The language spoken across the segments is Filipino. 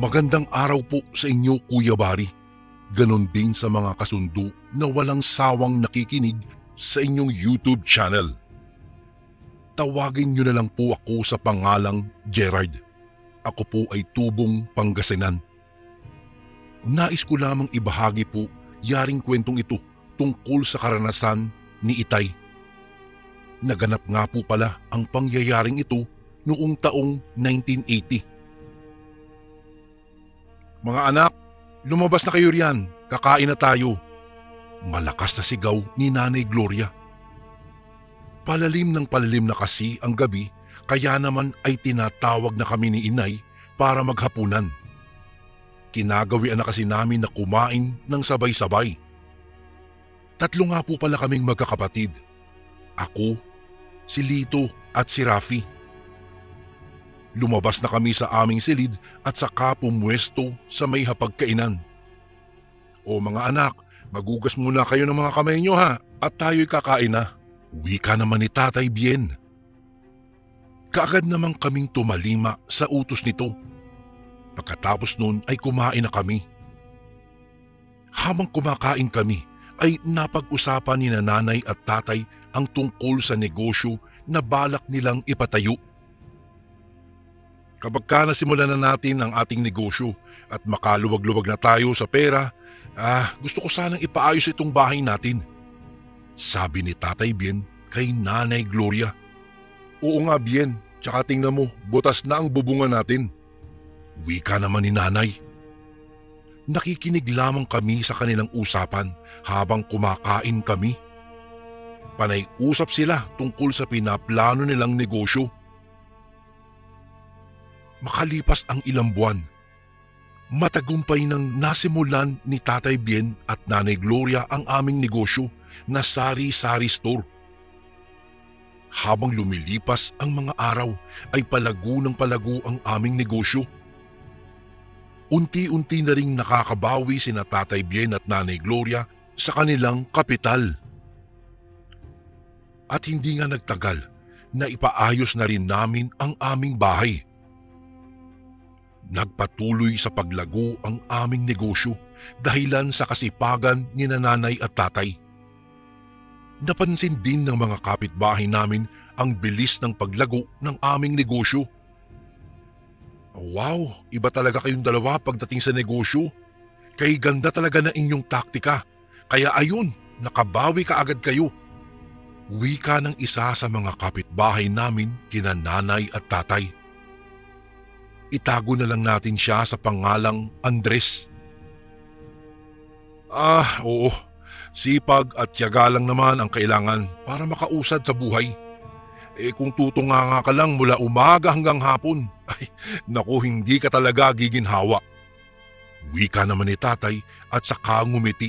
Magandang araw po sa inyo, Kuya Bari. Ganon din sa mga kasundo na walang sawang nakikinig sa inyong YouTube channel. Tawagin niyo na lang po ako sa pangalang Gerard. Ako po ay tubong Pangasinan. Nais ko lamang ibahagi po yaring kwentong ito tungkol sa karanasan ni Itay. Naganap nga po pala ang pangyayaring ito noong taong 1980. Mga anak, lumabas na kayo riyan, kakain na tayo. Malakas na sigaw ni Nanay Gloria. Palalim na kasi ang gabi, kaya naman ay tinatawag na kami ni Inay para maghapunan. Kinagawian na kasi namin na kumain ng sabay-sabay. Tatlo nga po pala kaming magkakapatid. Ako, si Lito at si Rafi. Lumabas na kami sa aming silid at saka pumwesto sa may hapagkainan. O mga anak, magugas muna kayo ng mga kamay nyo ha at tayo'y kakain na. Wika naman ni Tatay Bien. Kaagad namang kaming tumalima sa utos nito. Pagkatapos nun ay kumain na kami. Habang kumakain kami ay napag-usapan ni Nanay at Tatay ang tungkol sa negosyo na balak nilang ipatayo. Kapag ka nasimulan na natin ang ating negosyo at makaluwag-luwag na tayo sa pera, gusto ko sanang ipaayos itong bahay natin. Sabi ni Tatay Bien kay Nanay Gloria. Oo nga Bien, tsaka tingnan mo, butas na ang bubungan natin. Wika naman ni Nanay. Nakikinig lamang kami sa kanilang usapan habang kumakain kami. Panay usap sila tungkol sa pinaplano nilang negosyo. Makalipas ang ilang buwan, matagumpay nang nasimulan ni Tatay Bien at Nanay Gloria ang aming negosyo na sari-sari store. Habang lumilipas ang mga araw ay palago ng palago ang aming negosyo. Unti-unti na ring nakakabawi sina Tatay Bien at Nanay Gloria sa kanilang kapital. At hindi nga nagtagal na ipaayos na rin namin ang aming bahay. Nagpatuloy sa paglago ang aming negosyo dahilan sa kasipagan ni Nanay at Tatay. Napansin din ng mga kapitbahay namin ang bilis ng paglago ng aming negosyo. Wow, iba talaga kayong dalawa pagdating sa negosyo. Kay ganda talaga na inyong taktika. Kaya ayun, nakabawi ka agad kayo. Wika ng isa sa mga kapitbahay namin kina Nanay at Tatay. Itago na lang natin siya sa pangalang Andres. Oo. Sipag at tiyaga lang naman ang kailangan para makausad sa buhay. Kung tutunganga ka lang mula umaga hanggang hapon, ay naku, hindi ka talaga giginhawa. Wika naman ni Tatay at saka ngumiti.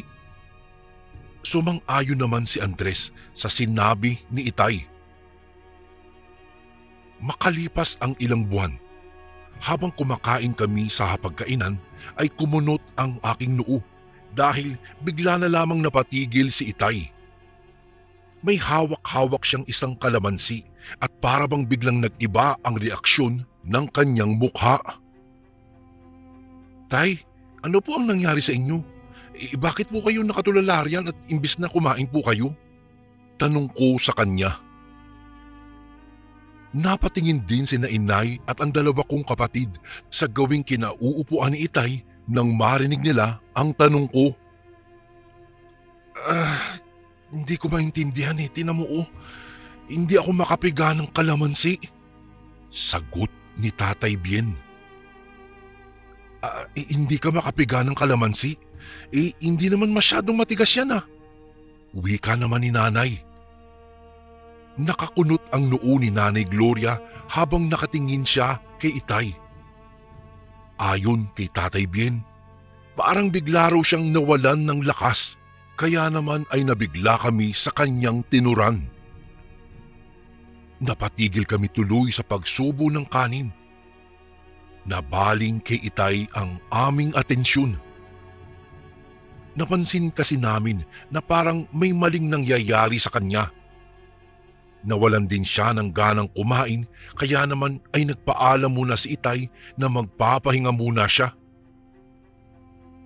Sumang-ayon naman si Andres sa sinabi ni Itay. Makalipas ang ilang buwan, habang kumakain kami sa hapagkainan ay kumunot ang aking noo dahil bigla na lamang napatigil si Itay. May hawak-hawak siyang isang kalamansi at para bang biglang nag-iba ang reaksyon ng kanyang mukha. Tay, ano po ang nangyari sa inyo? Bakit po kayo nakatulala riyan at imbis na kumain po kayo? Tanong ko sa kanya. Napatingin din sina Inay at ang dalawa kong kapatid sa gawing kinauupuan ni Itay nang marinig nila ang tanong ko. Hindi ko maintindihan Tinan mo hindi ako makapiga ng kalamansi. Sagot ni Tatay Bien. Hindi ka makapiga ng kalamansi? Hindi naman masyadong matigas yan Wika naman ni Nanay. Nakakunot ang noo ni Nanay Gloria habang nakatingin siya kay Itay. Ayon kay Tatay Bien, parang bigla raw siyang nawalan ng lakas, kaya naman ay nabigla kami sa kanyang tinuran. Napatigil kami tuloy sa pagsubo ng kanin. Nabaling kay Itay ang aming atensyon. Napansin kasi namin na parang may maling nangyayari sa kanya. Nawalan din siya ng ganang kumain kaya naman ay nagpaalam muna si Itay na magpapahinga muna siya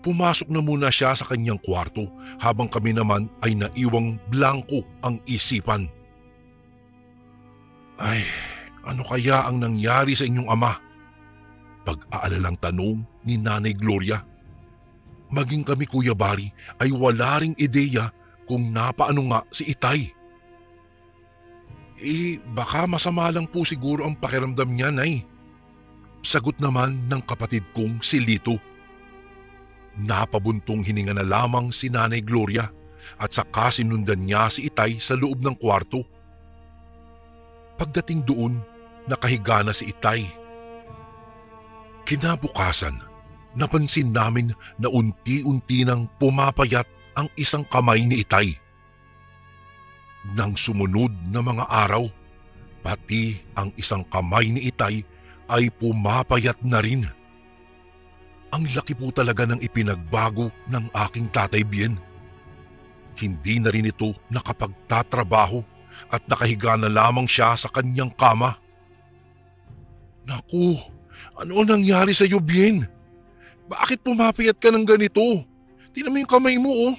Pumasok na muna siya sa kanyang kwarto habang kami naman ay naiwang blanko ang isipan. Ay, ano kaya ang nangyari sa inyong ama? Pag-aalalang tanong ni Nanay Gloria. Maging kami Kuya Bari ay wala ring ideya kung napaano nga si Itay. Baka masama lang po siguro ang pakiramdam niya, Nay. Sagot naman ng kapatid kong si Lito. Napabuntong hininga na lamang si Nanay Gloria at saka sinundan niya si Itay sa loob ng kwarto. Pagdating doon, nakahiga na si Itay. Kinabukasan, napansin namin na unti-unti nang pumapayat ang isang kamay ni Itay. Nang sumunod na mga araw, pati ang isang kamay ni Itay ay pumapayat na rin. Ang laki po talaga ng ipinagbago ng aking Tatay Bien. Hindi na rin ito nakapagtatrabaho at nakahiga na lamang siya sa kanyang kama. Naku, ano nangyari sa iyo, Bien? Bakit pumapayat ka ng ganito? Tingnan mo yung kamay mo, oh.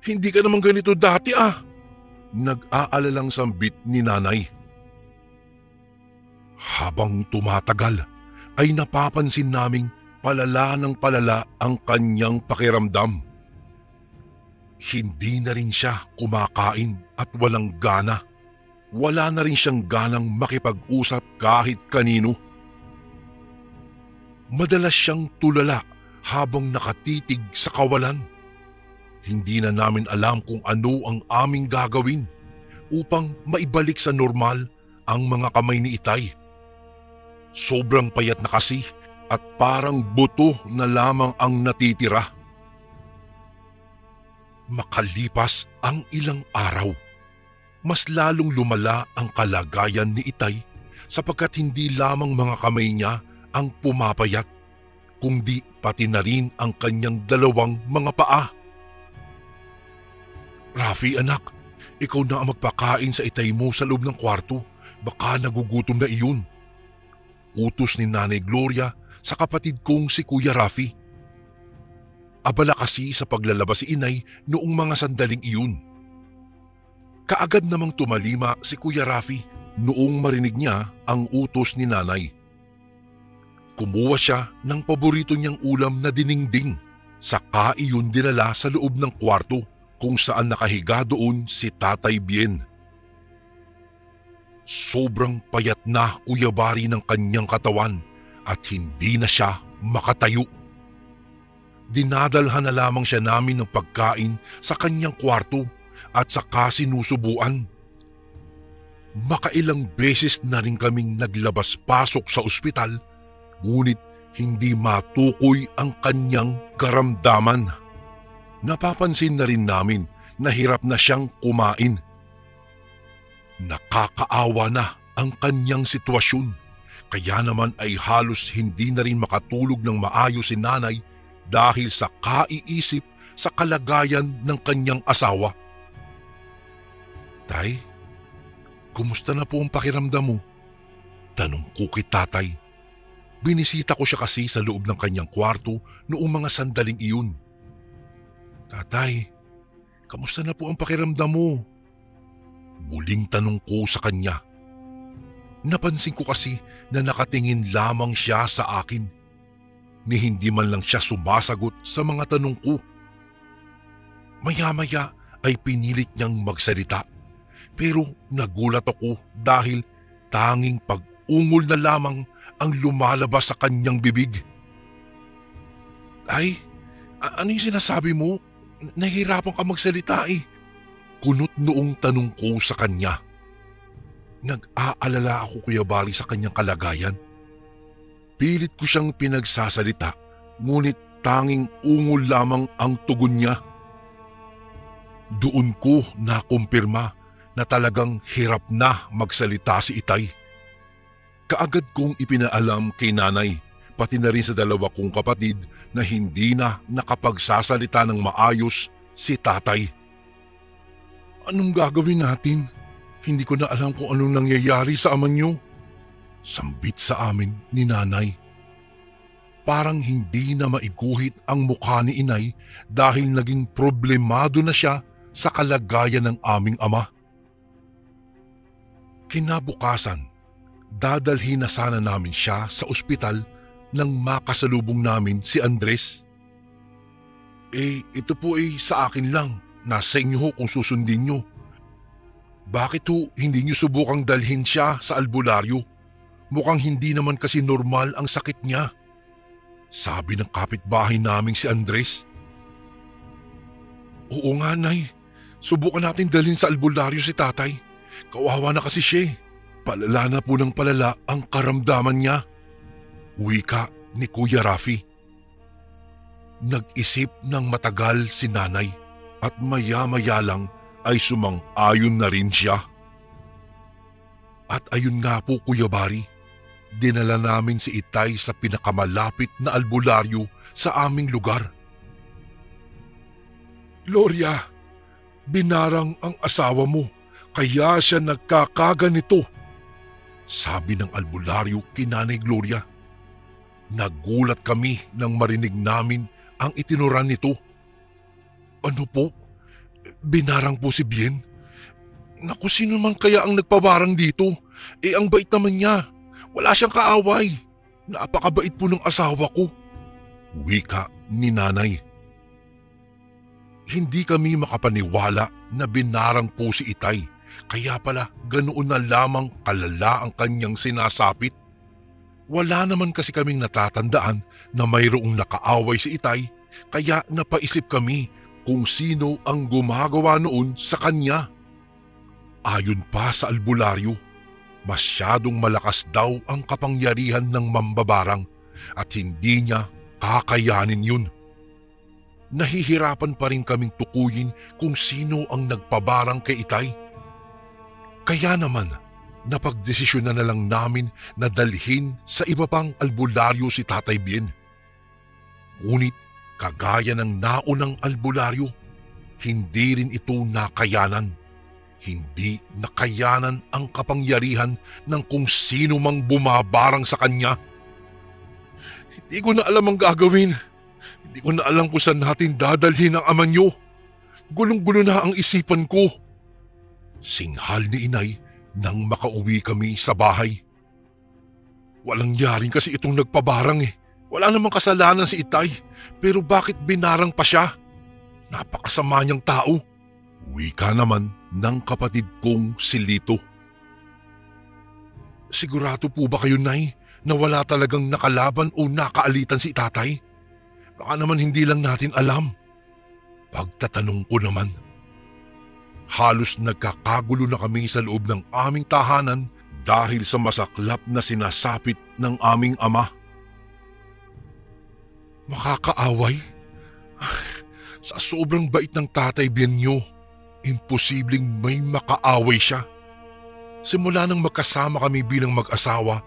Hindi ka naman ganito dati, ah. Nag-aalalang sambit ni Nanay. Habang tumatagal, ay napapansin naming palala ng palala ang kanyang pakiramdam. Hindi na rin siya kumakain at walang gana. Wala na rin siyang ganang makipag-usap kahit kanino. Madalas siyang tulala habang nakatitig sa kawalan. Hindi na namin alam kung ano ang aming gagawin upang maibalik sa normal ang mga kamay ni Itay. Sobrang payat na kasi at parang buto na lamang ang natitira. Makalipas ang ilang araw, mas lalong lumala ang kalagayan ni Itay sapagkat hindi lamang mga kamay niya ang pumapayat, kundi pati na rin ang kanyang dalawang mga paa. Rafi, anak, ikaw na ang magpakain sa Itay mo sa loob ng kwarto. Baka nagugutom na iyon. Utos ni Nanay Gloria sa kapatid kong si Kuya Rafi. Abala kasi sa paglalabas si Inay noong mga sandaling iyon. Kaagad namang tumalima si Kuya Rafi noong marinig niya ang utos ni Nanay. Kumuha siya ng paborito niyang ulam na diningding, saka iyon dinala sa loob ng kwarto kung saan nakahiga doon si Tatay Bien. Sobrang payat na Kuya Bari ng kanyang katawan at hindi na siya makatayo. Dinadalhan na lamang siya namin ng pagkain sa kanyang kwarto at saka sinusubuan. Makailang beses na rin kaming naglabas-pasok sa ospital, ngunit hindi matukoy ang kanyang karamdaman. Napapansin na rin namin na hirap na siyang kumain. Nakakaawa na ang kanyang sitwasyon, kaya naman ay halos hindi na rin makatulog ng maayos si Nanay dahil sa kaiisip sa kalagayan ng kanyang asawa. Tay, kumusta na po ang pakiramdam mo? Tanong ko kay Tatay. Binisita ko siya kasi sa loob ng kanyang kwarto noong mga sandaling iyon. Tatay, kamusta na po ang pakiramdam mo? Muling tanong ko sa kanya. Napansin ko kasi na nakatingin lamang siya sa akin. Ni hindi man lang siya sumasagot sa mga tanong ko. Maya-maya ay pinilit niyang magsalita. Pero nagulat ako dahil tanging pag-ungol na lamang ang lumalabas sa kanyang bibig. Ay, ano yung sinasabi mo? Nahihirapan ka magsalita eh. Kunot noong tanong ko sa kanya. Nag-aalala ako Kuya Bari sa kanyang kalagayan. Pilit ko siyang pinagsasalita, ngunit tanging ungol lamang ang tugon niya. Doon ko nakumpirma na talagang hirap na magsalita si Itay. Kaagad kong ipinaalam kay Nanay, pati na rin sa dalawa kong kapatid na hindi na nakapagsasalita ng maayos si Tatay. Anong gagawin natin? Hindi ko na alam kung anong nangyayari sa ama niyo. Sambit sa amin ni Nanay. parang hindi na maiguhit ang mukha ni inay dahil naging problemado na siya sa kalagayan ng aming ama. Kinabukasan, dadalhin na sana namin siya sa ospital nang makasalubong namin si Andres. Ito po sa akin lang. Nasa inyo ho kung susundin nyo. Bakit ho hindi nyo subukang dalhin siya sa albularyo? Mukhang hindi naman kasi normal ang sakit niya. Sabi ng kapitbahay naming si Andres. Oo nga, Nay. Subukan natin dalhin sa albularyo si tatay. Kawawa na kasi siya. Palala na po ng palala ang karamdaman niya. Wika ni Kuya Rafi. Nag-isip ng matagal si nanay at maya-maya lang ay sumang-ayon na rin siya. At ayun nga po, Kuya Bari, dinala namin si Itay sa pinakamalapit na albularyo sa aming lugar. Gloria, binarang ang asawa mo kaya siya nagkakaganito. Sabi ng albularyo kay Nanay Gloria. Nagulat kami nang marinig namin ang itinuran nito. Ano po? Binarang po si Bien? Naku, sino man kaya ang nagpabarang dito? Ang bait naman niya. Wala siyang kaaway. Napakabait po ng asawa ko. Wika ni nanay. Hindi kami makapaniwala na binarang po si Itay. Kaya pala ganoon na lamang kalala ang kanyang sinasapit. Wala naman kasi kaming natatandaan na mayroong nakaaway si Itay, kaya napaisip kami kung sino ang gumagawa noon sa kanya. Ayon pa sa albularyo, masyadong malakas daw ang kapangyarihan ng mambabarang at hindi niya kakayanin yun. Nahihirapan pa rin kaming tukuyin kung sino ang nagpabarang kay Itay. Kaya naman, napagdesisyon na lang namin na dalhin sa iba pang albularyo si Tatay Bien. Ngunit kagaya ng naunang albularyo, hindi rin ito nakayanan. Hindi nakayanan ang kapangyarihan ng kung sino mang bumabarang sa kanya. Hindi ko na alam ang gagawin. Hindi ko na alam kung saan natin dadalhin ang ama niyo. Gulong-gulo na ang isipan ko. Singhal ni Inay nang makauwi kami sa bahay. Walang yaring kasi itong nagpabarang Wala namang kasalanan si Itay, pero bakit binarang pa siya? Napakasama niyang tao. Wika naman ng kapatid kong si Lito. Sigurado po ba kayo, Nay, na wala talagang nakalaban o nakaalitan si Tatay? Baka naman hindi lang natin alam. Pagtatanong ko naman. Halos nagkakagulo na kami sa loob ng aming tahanan dahil sa masaklap na sinasapit ng aming ama. Makakaaway? Sa sobrang bait ng Tatay Bien niyo, imposibleng may makaaway siya. Simula nang magkasama kami bilang mag-asawa,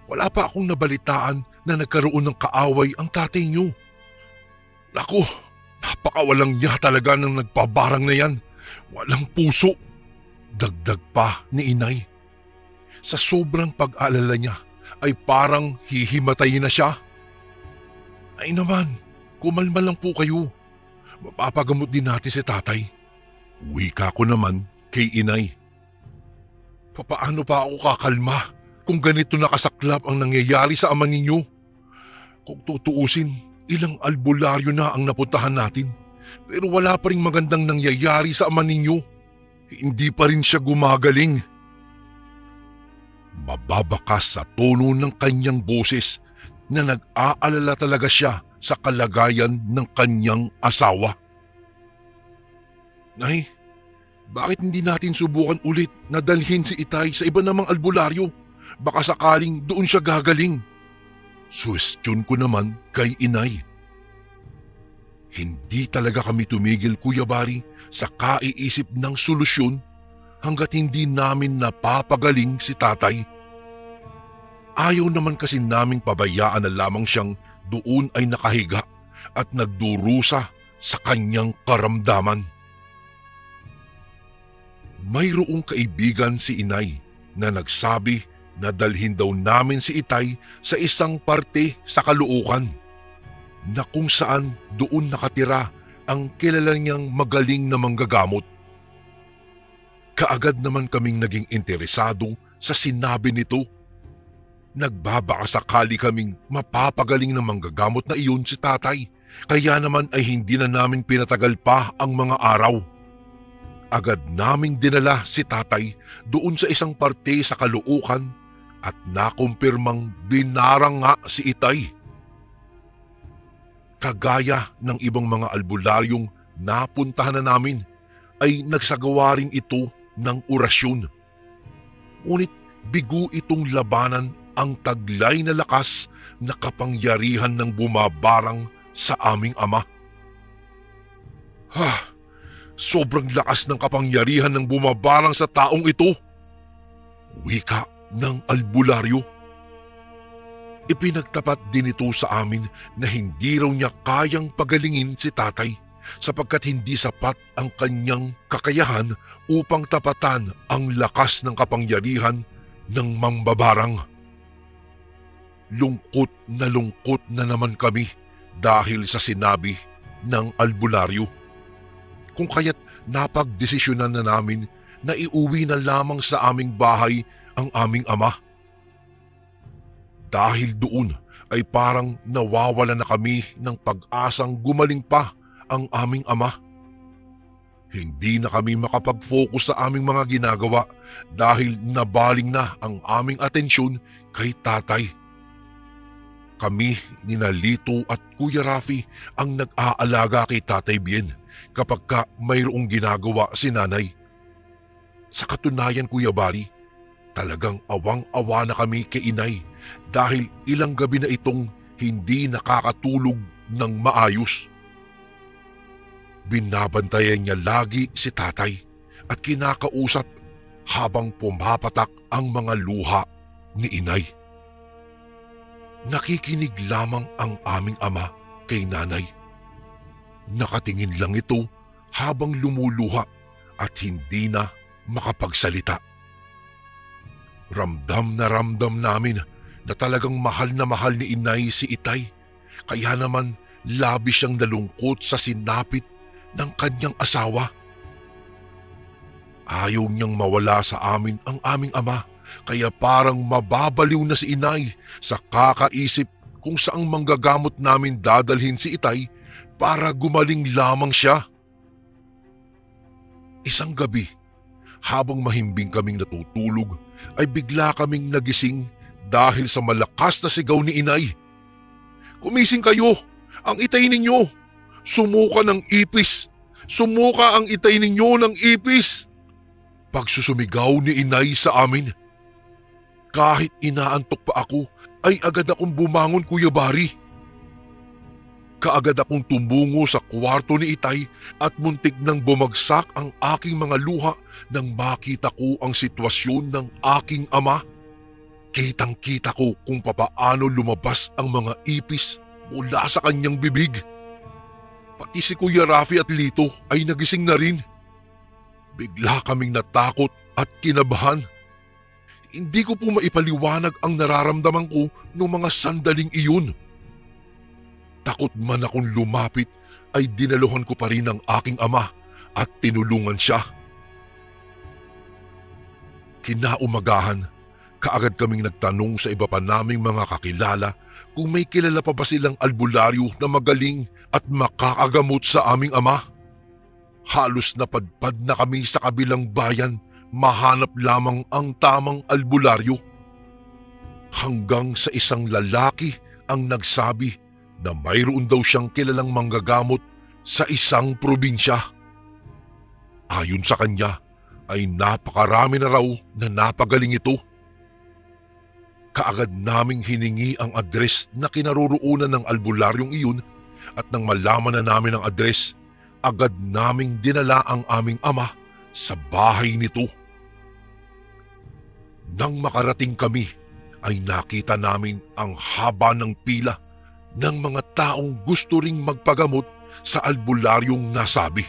wala pa akong nabalitaan na nagkaroon ng kaaway ang tatay niyo. Naku, napakawalang niya talaga ng nagpabarang na yan. Walang puso. Dagdag pa ni Inay. Sa sobrang pag-alala niya ay parang hihimatayin na siya. Ay naman, kumalma lang po kayo. Mapapagamot din natin si Tatay. Wika ko naman kay Inay. Papaano pa ako kakalma kung ganito nakasaklap ang nangyayari sa ama ninyo? Kung tutuusin, ilang albularyo na ang napuntahan natin. Pero wala pa rin magandang nangyayari sa ama ninyo. Hindi pa rin siya gumagaling. Mababakas sa tono ng kanyang boses na nag-aalala talaga siya sa kalagayan ng kanyang asawa. Nay, bakit hindi natin subukan ulit na dalhin si Itay sa iba namang albularyo? Baka sakaling doon siya gagaling. Suwestyon ko naman kay Inay. Hindi talaga kami tumigil, Kuya Bari, sa kaiisip ng solusyon hanggat hindi namin napapagaling si Tatay. Ayaw naman kasi naming pabayaan na lamang siyang doon ay nakahiga at nagdurusa sa kanyang karamdaman. Mayroong kaibigan si Inay na nagsabi na dalhin daw namin si Itay sa isang parte sa Caloocan. na kung saan doon nakatira ang kilala niyang magaling na manggagamot. Kaagad naman kaming naging interesado sa sinabi nito. Nagbabaka sakali kaming mapapagaling ng manggagamot na iyon si tatay, kaya naman ay hindi na namin pinatagal pa ang mga araw. Agad naming dinala si tatay doon sa isang parte sa Caloocan at nakumpirmang binarang nga si Itay. Kagaya ng ibang mga albularyong napuntahan na namin, ay nagsagawa rin ito ng orasyon. Ngunit bigo itong labanan ang taglay na lakas na kapangyarihan ng bumabarang sa aming ama. Sobrang lakas ng kapangyarihan ng bumabarang sa taong ito. Wika ng albularyo. Ipinagtapat din ito sa amin na hindi raw niya kayang pagalingin si tatay sapagkat hindi sapat ang kanyang kakayahan upang tapatan ang lakas ng kapangyarihan ng mambabarang. Lungkot na naman kami dahil sa sinabi ng albularyo. Kung kaya't napagdesisyonan na namin na iuwi na lamang sa aming bahay ang aming ama. Dahil doon ay parang nawawala na kami ng pag-asang gumaling pa ang aming ama. Hindi na kami makapag-focus sa aming mga ginagawa dahil nabaling na ang aming atensyon kay tatay. Kami ni Lito at Kuya Rafi ang nag-aalaga kay Tatay Bien kapag mayroong ginagawa si nanay. Sa katunayan, Kuya Bari, talagang awang-awa na kami kay inay dahil ilang gabi na itong hindi nakakatulog ng maayos. Binabantayan niya lagi si tatay at kinakausap habang pumapatak ang mga luha ni inay. Nakikinig lamang ang aming ama kay nanay. Nakatingin lang ito habang lumuluha at hindi na makapagsalita. Ramdam namin na talagang mahal na mahal ni inay si Itay, kaya naman labis siyang nalungkot sa sinapit ng kanyang asawa. Ayaw niyang mawala sa amin ang aming ama, kaya parang mababaliw na si inay sa kakaisip kung saang manggagamot namin dadalhin si Itay para gumaling lamang siya. Isang gabi, habang mahimbing kaming natutulog, ay bigla kaming nagising dahil sa malakas na sigaw ni inay. "Kumising kayo! Ang Itay ninyo! Sumuka ng ipis! Sumuka ang Itay ninyo ng ipis!" Pagsusumigaw ni inay sa amin. Kahit inaantok pa ako, ay agad akong bumangon, Kuya Bari. Kaagad akong tumungo sa kwarto ni Itay at muntik nang bumagsak ang aking mga luha nang makita ko ang sitwasyon ng aking ama. Kitang-kita ko kung papaano lumabas ang mga ipis mula sa kanyang bibig. Pati si Kuya Rafi at Lito ay nagising na rin. Bigla kaming natakot at kinabahan. Hindi ko po maipaliwanag ang nararamdaman ko noong mga sandaling iyon. Takot man akong lumapit ay dinaluhan ko pa rin ang aking ama at tinulungan siya. Kinaumagahan, kaagad kaming nagtanong sa iba pa naming mga kakilala kung may kilala pa ba silang albularyo na magaling at makakagamot sa aming ama. Halos napadpad na kami sa kabilang bayan, mahanap lamang ang tamang albularyo. Hanggang sa isang lalaki ang nagsabi na mayroon daw siyang kilalang manggagamot sa isang probinsya. Ayon sa kanya ay napakarami na raw na napagaling ito. Kaagad naming hiningi ang address na kinaroroonan ng albularyong iyon at nang malaman na namin ang address, agad naming dinala ang aming ama sa bahay nito. Nang makarating kami ay nakita namin ang haba ng pila ng mga taong gusto ring magpagamot sa albularyong nasabi.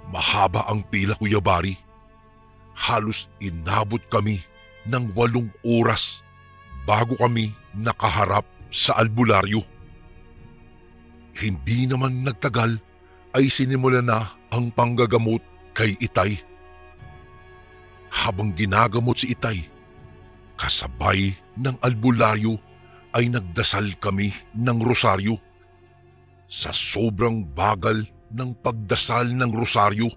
Mahaba ang pila, Kuya Bari. Halos inabot kami ng 8 oras bago kami nakaharap sa albularyo. Hindi naman nagtagal ay sinimula na ang panggagamot kay Itay. Habang ginagamot si Itay, kasabay ng albularyo ay nagdasal kami ng rosaryo. Sa sobrang bagal ng pagdasal ng rosaryo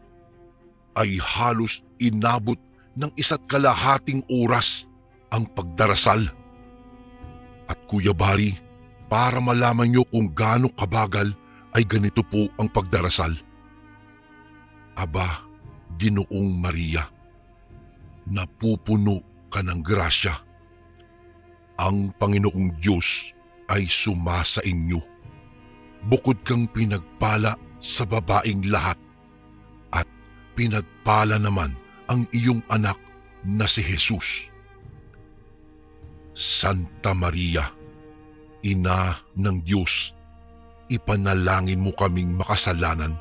ay halos inabot ng 1.5 oras ang pagdarasal. At Kuya Bari, para malaman nyo kung gaano kabagal ay ganito po ang pagdarasal. Aba, Ginoong Maria, napupuno ka ng grasya. Ang Panginoong Diyos ay sumasa inyo. Bukod kang pinagpala sa babaeng lahat at pinagpala naman ang iyong anak na si Jesus. Santa Maria, Ina ng Diyos, ipanalangin mo kaming makasalanan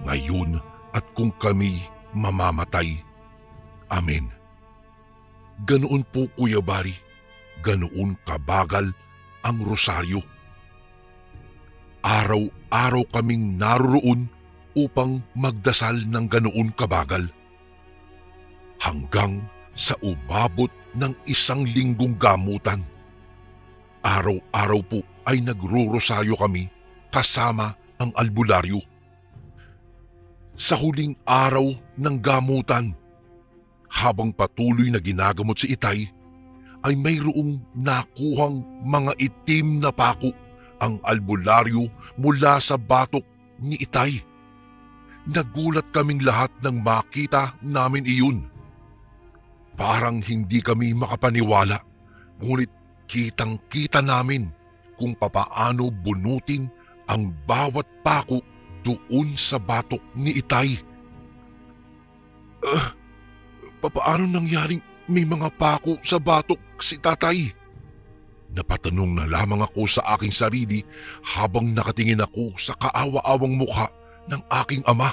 ngayon at kung kami mamamatay. Amen. Ganoon po Kuya Bari, ganoon kabagal ang rosaryo. Araw-araw kaming naroon upang magdasal ng ganoon kabagal. Hanggang sa umabot ng 1 linggong gamutan. Araw-araw po ay nagro-rosaryo kami kasama ang albularyo. Sa huling araw ng gamutan, habang patuloy na ginagamot si Itay, ay mayroong nakuhang mga itim na pako ang albularyo mula sa batok ni Itay. Nagulat kaming lahat nang makita namin iyon. Parang hindi kami makapaniwala, ngunit kitang-kita namin kung papaano bunutin ang bawat pako doon sa batok ni Itay. Papaano nangyaring may mga pako sa batok si Tatay? Napatanong na lamang ako sa aking sarili habang nakatingin ako sa kaawa-awang mukha ng aking ama.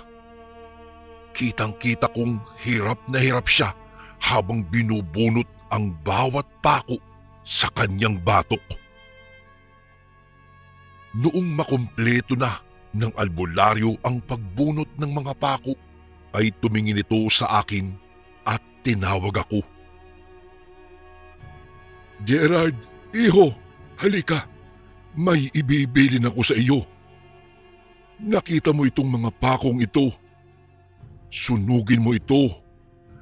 Kitang-kita kong hirap na hirap siya habang binubunot ang bawat pako sa kanyang batok. Noong makumpleto na ng albularyo ang pagbunot ng mga pako, ay tumingin ito sa akin at tinawag ako. Gerard, iho, halika. May ibibilin ako sa iyo. Nakita mo itong mga pakong ito. Sunugin mo ito.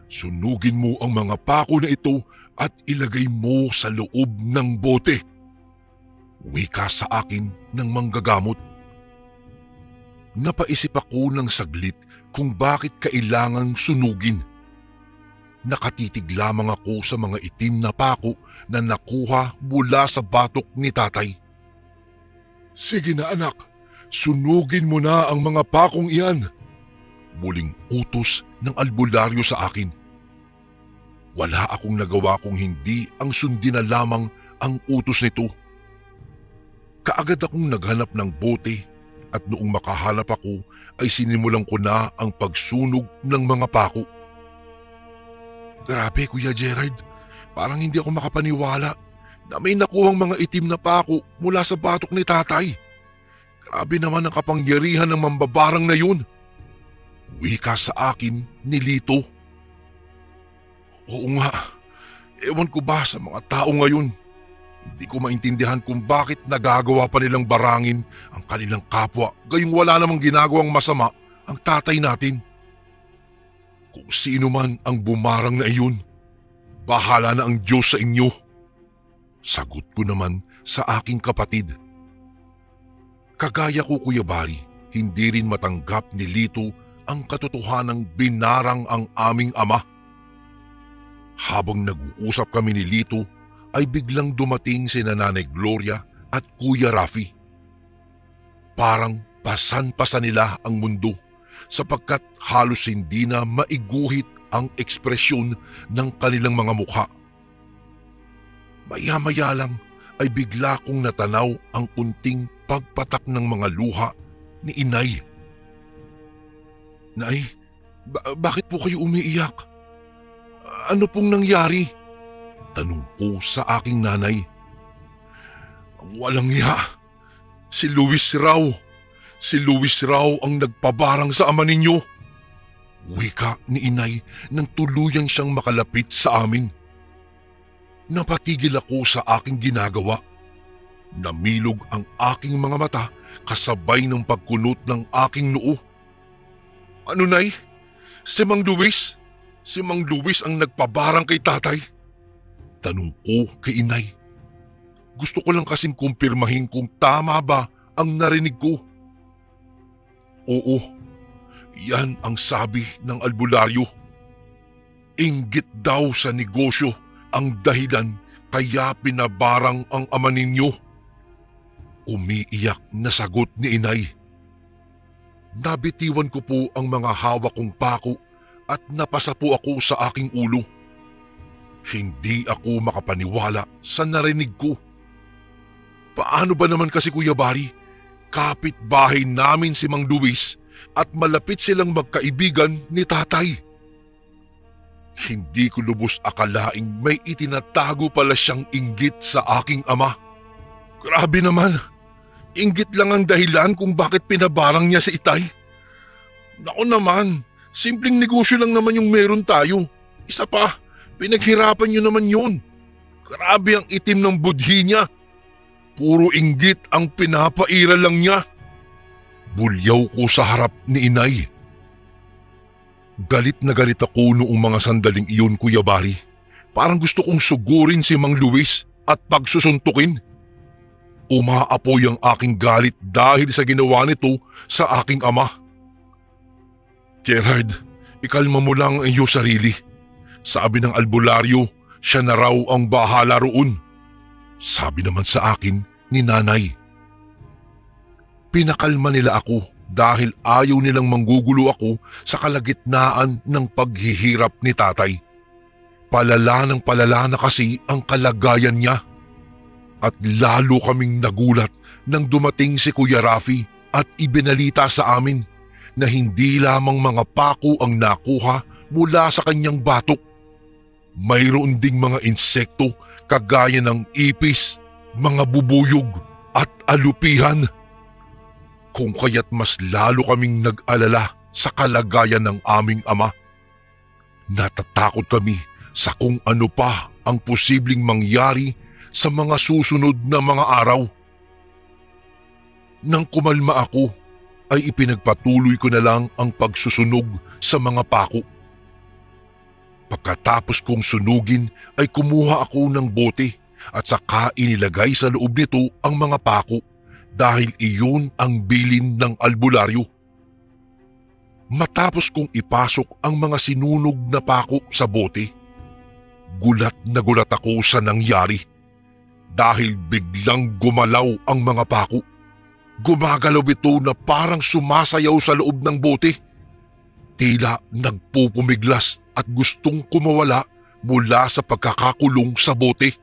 Sunugin mo ang mga pako na ito at ilagay mo sa loob ng bote. Wika sa akin ng manggagamot. Napaisip ako ng saglit kung bakit kailangang sunugin. Nakatitig lamang ako sa mga itim na pako na nakuha mula sa batok ni Tatay. Sige na anak, sunugin mo na ang mga pakong iyan. Muling utos ng albularyo sa akin. Wala akong nagawa kung hindi ang sundin na lamang ang utos nito. Kaagad akong naghanap ng bote at noong makahanap ako ay sinimulan ko na ang pagsunog ng mga pako. Grabe Kuya Gerard, parang hindi ako makapaniwala na may nakuhang mga itim na pako mula sa batok ni Tatay. Grabe naman ang kapangyarihan ng mambabarang na yun. Wika sa akin ni Lito. Oo nga, ewan ko ba sa mga tao ngayon. Hindi ko maintindihan kung bakit nagagawa pa nilang barangin ang kanilang kapwa gayong wala namang ginagawang masama ang tatay natin. Kung sino man ang bumarang na iyon, bahala na ang Diyos sa inyo. Sagot ko naman sa aking kapatid. Kagaya ko Kuya Bari, hindi rin matanggap ni Lito ang katotohanang binarang ang aming ama. Habang nag-uusap kami ni Lito, ay biglang dumating si Nanay Gloria at Kuya Rafi. Parang pasan-pasan nila ang mundo sapagkat halos hindi na maiguhit ang ekspresyon ng kanilang mga mukha. Maya-maya lang ay bigla kong natanaw ang kunting pagpatak ng mga luha ni Inay. Nay, bakit po kayo umiiyak? Ano pong nangyari? Tanong ko sa aking nanay. Ang walang iya. Si Luis raw. Si Luis raw ang nagpabarang sa ama ninyo. Wika ni inay nang tuluyang siyang makalapit sa amin. Napatigil ako sa aking ginagawa. Namilog ang aking mga mata kasabay ng pagkunot ng aking noo. Ano nay? Si Mang Luis? Si Mang Luis ang nagpabarang kay tatay? Tanong ko kay inay. Gusto ko lang kasing kumpirmahin kung tama ba ang narinig ko. Oo, yan ang sabi ng albularyo. Inggit daw sa negosyo ang dahilan kaya pinabarang ang ama ninyo. Umiiyak na sagot ni inay. Nabitiwan ko po ang mga hawak kong pako at napasa po ako sa aking ulo. Hindi ako makapaniwala sa narinig ko. Paano ba naman kasi Kuya Bari? Kapitbahay namin si Mang Luis at malapit silang magkaibigan ni tatay. Hindi ko lubos akalaing may itinatago pala siyang inggit sa aking ama. Grabe naman, inggit lang ang dahilan kung bakit pinabarang niya si itay. Naku naman, simpleng negosyo lang naman yung meron tayo. Isa pa, pinaghirapan niyo naman yun. Grabe ang itim ng budhi niya. Puro inggit ang pinapaira lang niya. Bulyaw ko sa harap ni inay. Galit na galit ako noong mga sandaling iyon, Kuya Bari. Parang gusto kong sugurin si Mang Luis at pagsusuntukin. Umaapoy ang aking galit dahil sa ginawa nito sa aking ama. Gerard, ikalma mo lang ang iyong sarili. Sabi ng albularyo, siya na raw ang bahala roon. Sabi naman sa akin ni nanay. Pinakalma nila ako dahil ayaw nilang manggugulo ako sa kalagitnaan ng paghihirap ni tatay. Palala ng palala na kasi ang kalagayan niya. At lalo kaming nagulat nang dumating si Kuya Rafi at ibinalita sa amin na hindi lamang mga pako ang nakuha mula sa kanyang batok. Mayroon ding mga insekto kagaya ng ipis, mga bubuyog at alupihan. Kung kaya't mas lalo kaming nag-alala sa kalagayan ng aming ama. Natatakot kami sa kung ano pa ang posibleng mangyari sa mga susunod na mga araw. Nang kumalma ako, ay ipinagpatuloy ko na lang ang pagsusunog sa mga pako. Pagkatapos kong sunugin ay kumuha ako ng bote at saka inilagay sa loob nito ang mga pako dahil iyon ang bilin ng albularyo. Matapos kong ipasok ang mga sinunog na pako sa bote, gulat na gulat ako sa nangyari dahil biglang gumalaw ang mga pako. Gumagalaw ito na parang sumasayaw sa loob ng bote. Tila nagpupumiglas at gustong kumawala mula sa pagkakakulong sa bote.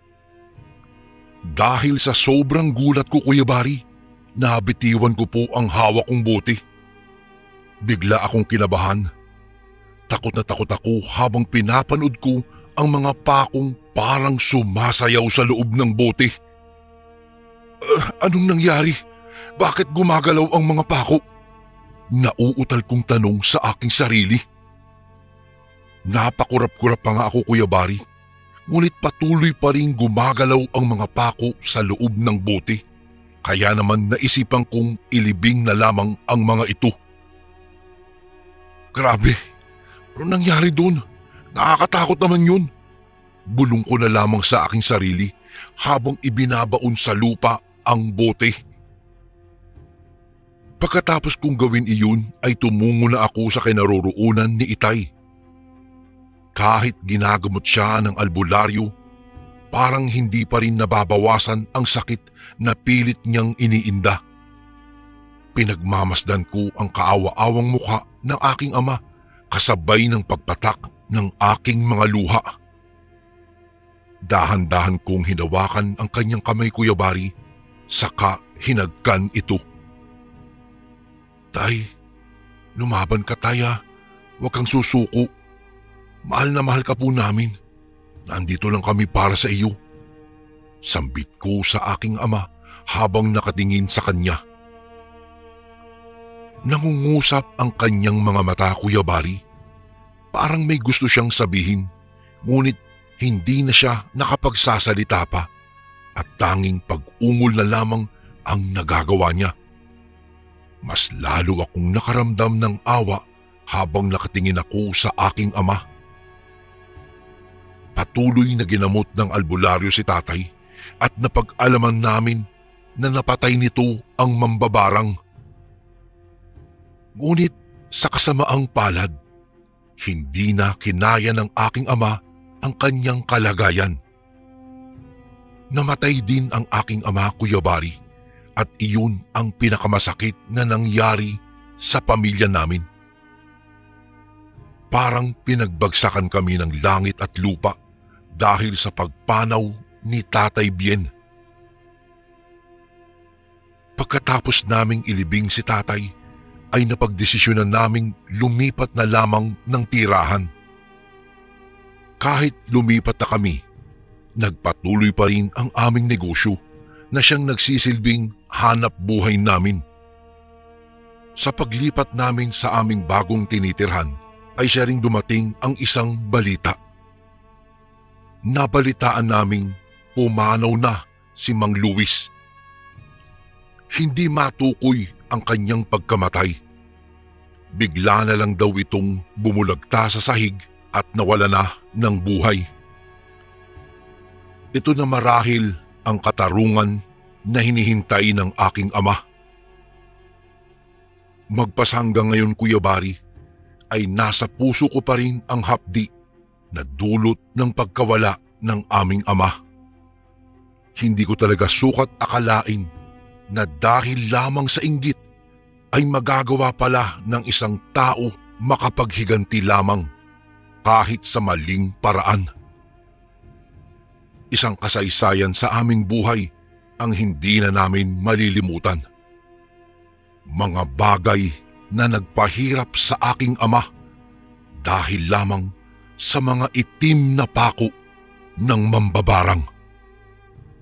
Dahil sa sobrang gulat ko, Kuya Bari, nabitiwan ko po ang hawak kong bote. Bigla akong kinabahan. Takot na takot ako habang pinapanood ko ang mga pakong parang sumasayaw sa loob ng bote. Anong nangyari? Bakit gumagalaw ang mga pako? Nauutal kong tanong sa aking sarili. Napakurap-kurap pa nga ako, Kuya Bari. Ngunit patuloy pa rin gumagalaw ang mga pako sa loob ng bote. Kaya naman naisipan kong ilibing na lamang ang mga ito. Grabe, ano nangyari doon? Nakakatakot naman yun. Bulong ko na lamang sa aking sarili habang ibinabaon sa lupa ang bote. Pagkatapos kong gawin iyon ay tumungo na ako sa kinaroroonan ni Itay. Kahit ginagamot siya ng albularyo, parang hindi pa rin nababawasan ang sakit na pilit niyang iniinda. Pinagmamasdan ko ang kaawa-awang mukha ng aking ama kasabay ng pagpatak ng aking mga luha. Dahan-dahan kong hinawakan ang kanyang kamay, Kuya Bari, saka hinagkan ito. Tay, lumaban ka, Tay, ha. Huwag kang susuko. Mahal na mahal ka po namin. Nandito lang kami para sa iyo. Sambit ko sa aking ama habang nakatingin sa kanya. Nangungusap ang kanyang mga mata, Kuya Bari. Parang may gusto siyang sabihin, ngunit hindi na siya nakapagsasalita pa at tanging pag-ungol na lamang ang nagagawa niya. Mas lalo akong nakaramdam ng awa habang nakatingin ako sa aking ama. Patuloy na ginamot ng albularyo si tatay at napag-alaman namin na napatay nito ang mambabarang. Ngunit sa kasamaang palad, hindi na kinaya ng aking ama ang kanyang kalagayan. Namatay din ang aking ama, Kuya Bari, at iyon ang pinakamasakit na nangyari sa pamilya namin. Parang pinagbagsakan kami ng langit at lupa dahil sa pagpanaw ni Tatay Bien. Pagkatapos naming ilibing si tatay, ay napagdesisyonan naming lumipat na lamang ng tirahan. Kahit lumipat na kami, nagpatuloy pa rin ang aming negosyo na siyang nagsisilbing hanap buhay namin. Sa paglipat namin sa aming bagong tinitirhan, ay siya ring dumating ang isang balita. Nabalitaan naming pumanaw na si Mang Luis. Hindi matukoy ang kanyang pagkamatay. Bigla na lang daw itong bumulagta sa sahig at nawala na ng buhay. Ito na marahil ang katarungan na hinihintay ng aking ama. Magpas hanggang ngayon, Kuya Bari, ay nasa puso ko pa rin ang hapdi na dulot ng pagkawala ng aming ama. Hindi ko talaga sukat akalain na dahil lamang sa inggit ay magagawa pala ng isang tao makapaghiganti lamang kahit sa maling paraan. Isang kasaysayan sa aming buhay ang hindi na namin malilimutan. Mga bagay na nagpahirap sa aking ama dahil lamang sa mga itim na pako ng mambabarang.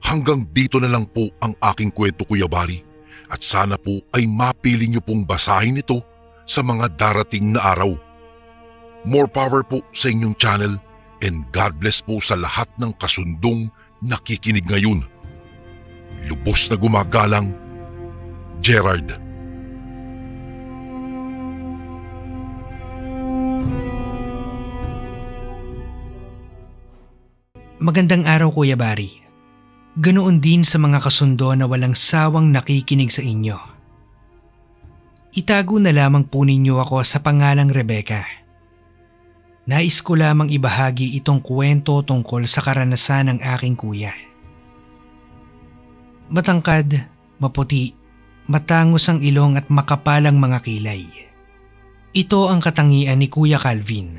Hanggang dito na lang po ang aking kwento, Kuya Bari, at sana po ay mapili niyo pong basahin ito sa mga darating na araw. More power po sa inyong channel and God bless po sa lahat ng kasundong nakikinig ngayon. Lubos na gumagalang, Gerard. Magandang araw, Kuya Bari. Ganoon din sa mga kasundo na walang sawang nakikinig sa inyo. Itago na lamang po ninyo ako sa pangalang Rebecca. Nais ko lamang ibahagi itong kwento tungkol sa karanasan ng aking kuya. Matangkad, maputi, matangos ang ilong at makapalang mga kilay. Ito ang katangian ni Kuya Calvin.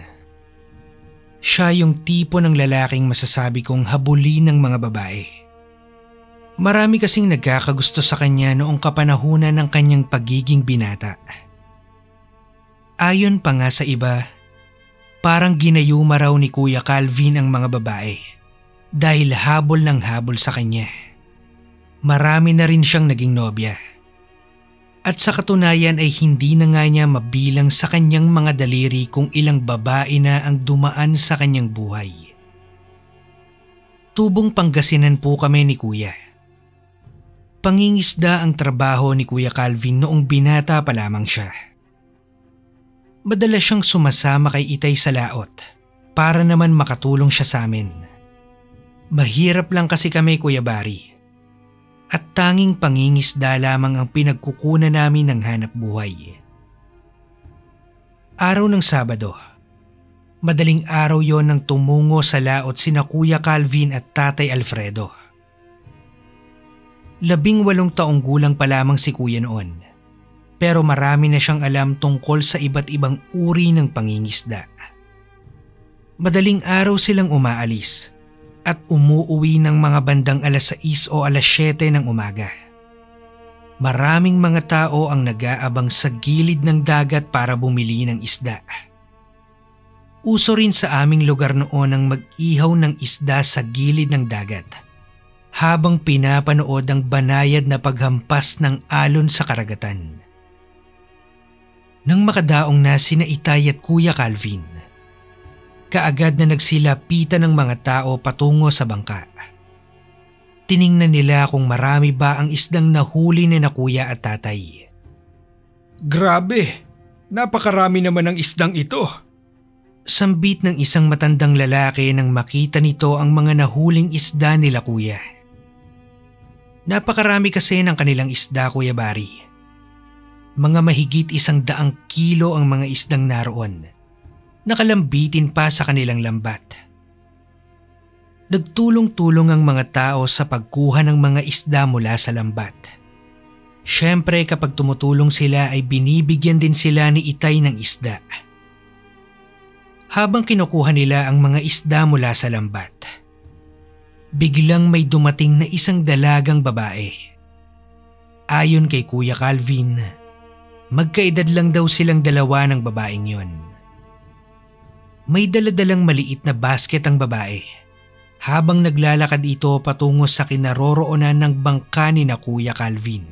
Siya yung tipo ng lalaking masasabi kong habulin ng mga babae. Marami kasing nagkakagusto sa kanya noong kapanahunan ng kanyang pagiging binata. Ayon pa nga sa iba, parang ginayuma raw ni Kuya Calvin ang mga babae dahil habol ng habol sa kanya. Marami na rin siyang naging nobya. At sa katunayan ay hindi na nga niya mabilang sa kanyang mga daliri kung ilang babae na ang dumaan sa kanyang buhay. Tubong Pangasinan po kami ni Kuya. Pangingisda ang trabaho ni Kuya Calvin noong binata pa lamang siya. Madalas siyang sumasama kay Itay sa laot para naman makatulong siya sa amin. Mahirap lang kasi kami, Kuya Bari. At tanging pangingisda lamang ang pinagkukunan namin ng hanap buhay. Araw ng Sabado. Madaling araw yon nang tumungo sa laot sina Kuya Calvin at Tatay Alfredo. 18 taong gulang pa lamang si Kuya noon, pero marami na siyang alam tungkol sa iba't ibang uri ng pangingisda. Madaling araw silang umaalis at umuuwi ng mga bandang 6 o 7 ng umaga. Maraming mga tao ang nag-aabang sa gilid ng dagat para bumili ng isda. Uso rin sa aming lugar noon ang mag-ihaw ng isda sa gilid ng dagat. habang pinapanood ang banayad na paghampas ng alon sa karagatan. Nang makadaong na sina Itay at Kuya Calvin, kaagad na nagsilapitan ng mga tao patungo sa bangka. Tiningnan nila kung marami ba ang isdang nahuli ni na kuya at tatay. Grabe! Napakarami naman ng isdang ito. Sambit ng isang matandang lalaki nang makita nito ang mga nahuling isda nila kuya. Napakarami kasi ng kanilang isda, Kuya Bari. Mga mahigit 100 kilo ang mga isdang naroon. Nakalambitin pa sa kanilang lambat. Nagtulong-tulong ang mga tao sa pagkuha ng mga isda mula sa lambat. Siyempre kapag tumutulong sila ay binibigyan din sila ni Itay ng isda. Habang kinukuha nila ang mga isda mula sa lambat, biglang may dumating na isang dalagang babae. Ayon kay Kuya Calvin, magkaedad lang daw silang dalawa ng babaeng yon. May daladalang maliit na basket ang babae. Habang naglalakad ito patungo sa kinaroroonan ng bangka ni na Kuya Calvin.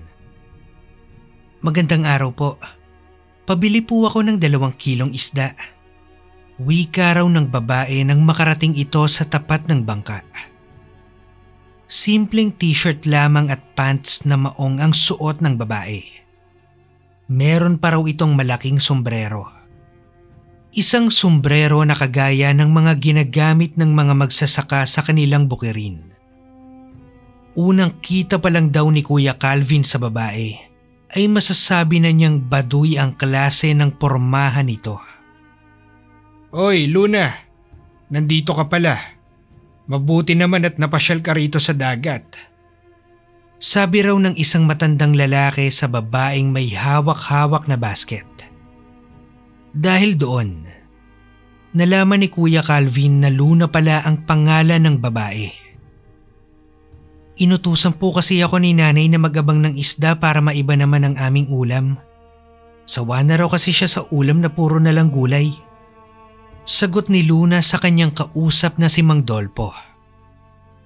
Magandang araw po. Pabili po ako ng 2 kilong isda. Wika raw ng babae nang makarating ito sa tapat ng bangka. Simpleng t-shirt lamang at pants na maong ang suot ng babae. Meron pa raw itong malaking sombrero. Isang sombrero na kagaya ng mga ginagamit ng mga magsasaka sa kanilang bukirin. Unang kita pa lang daw ni Kuya Calvin sa babae ay masasabi na niyang baduy ang klase ng pormahan nito. Oy, Luna! Nandito ka pala. Mabuti naman at napasyal ka rito sa dagat. Sabi raw ng isang matandang lalaki sa babaeng may hawak-hawak na basket. Dahil doon, nalaman ni Kuya Calvin na Luna pala ang pangalan ng babae. Inutusan po kasi ako ni nanay na magabang ng isda para maiba naman ang aming ulam. Sawa na raw kasi siya sa ulam na puro na lang gulay. Sagot ni Luna sa kanyang kausap na si Mang Dolpo.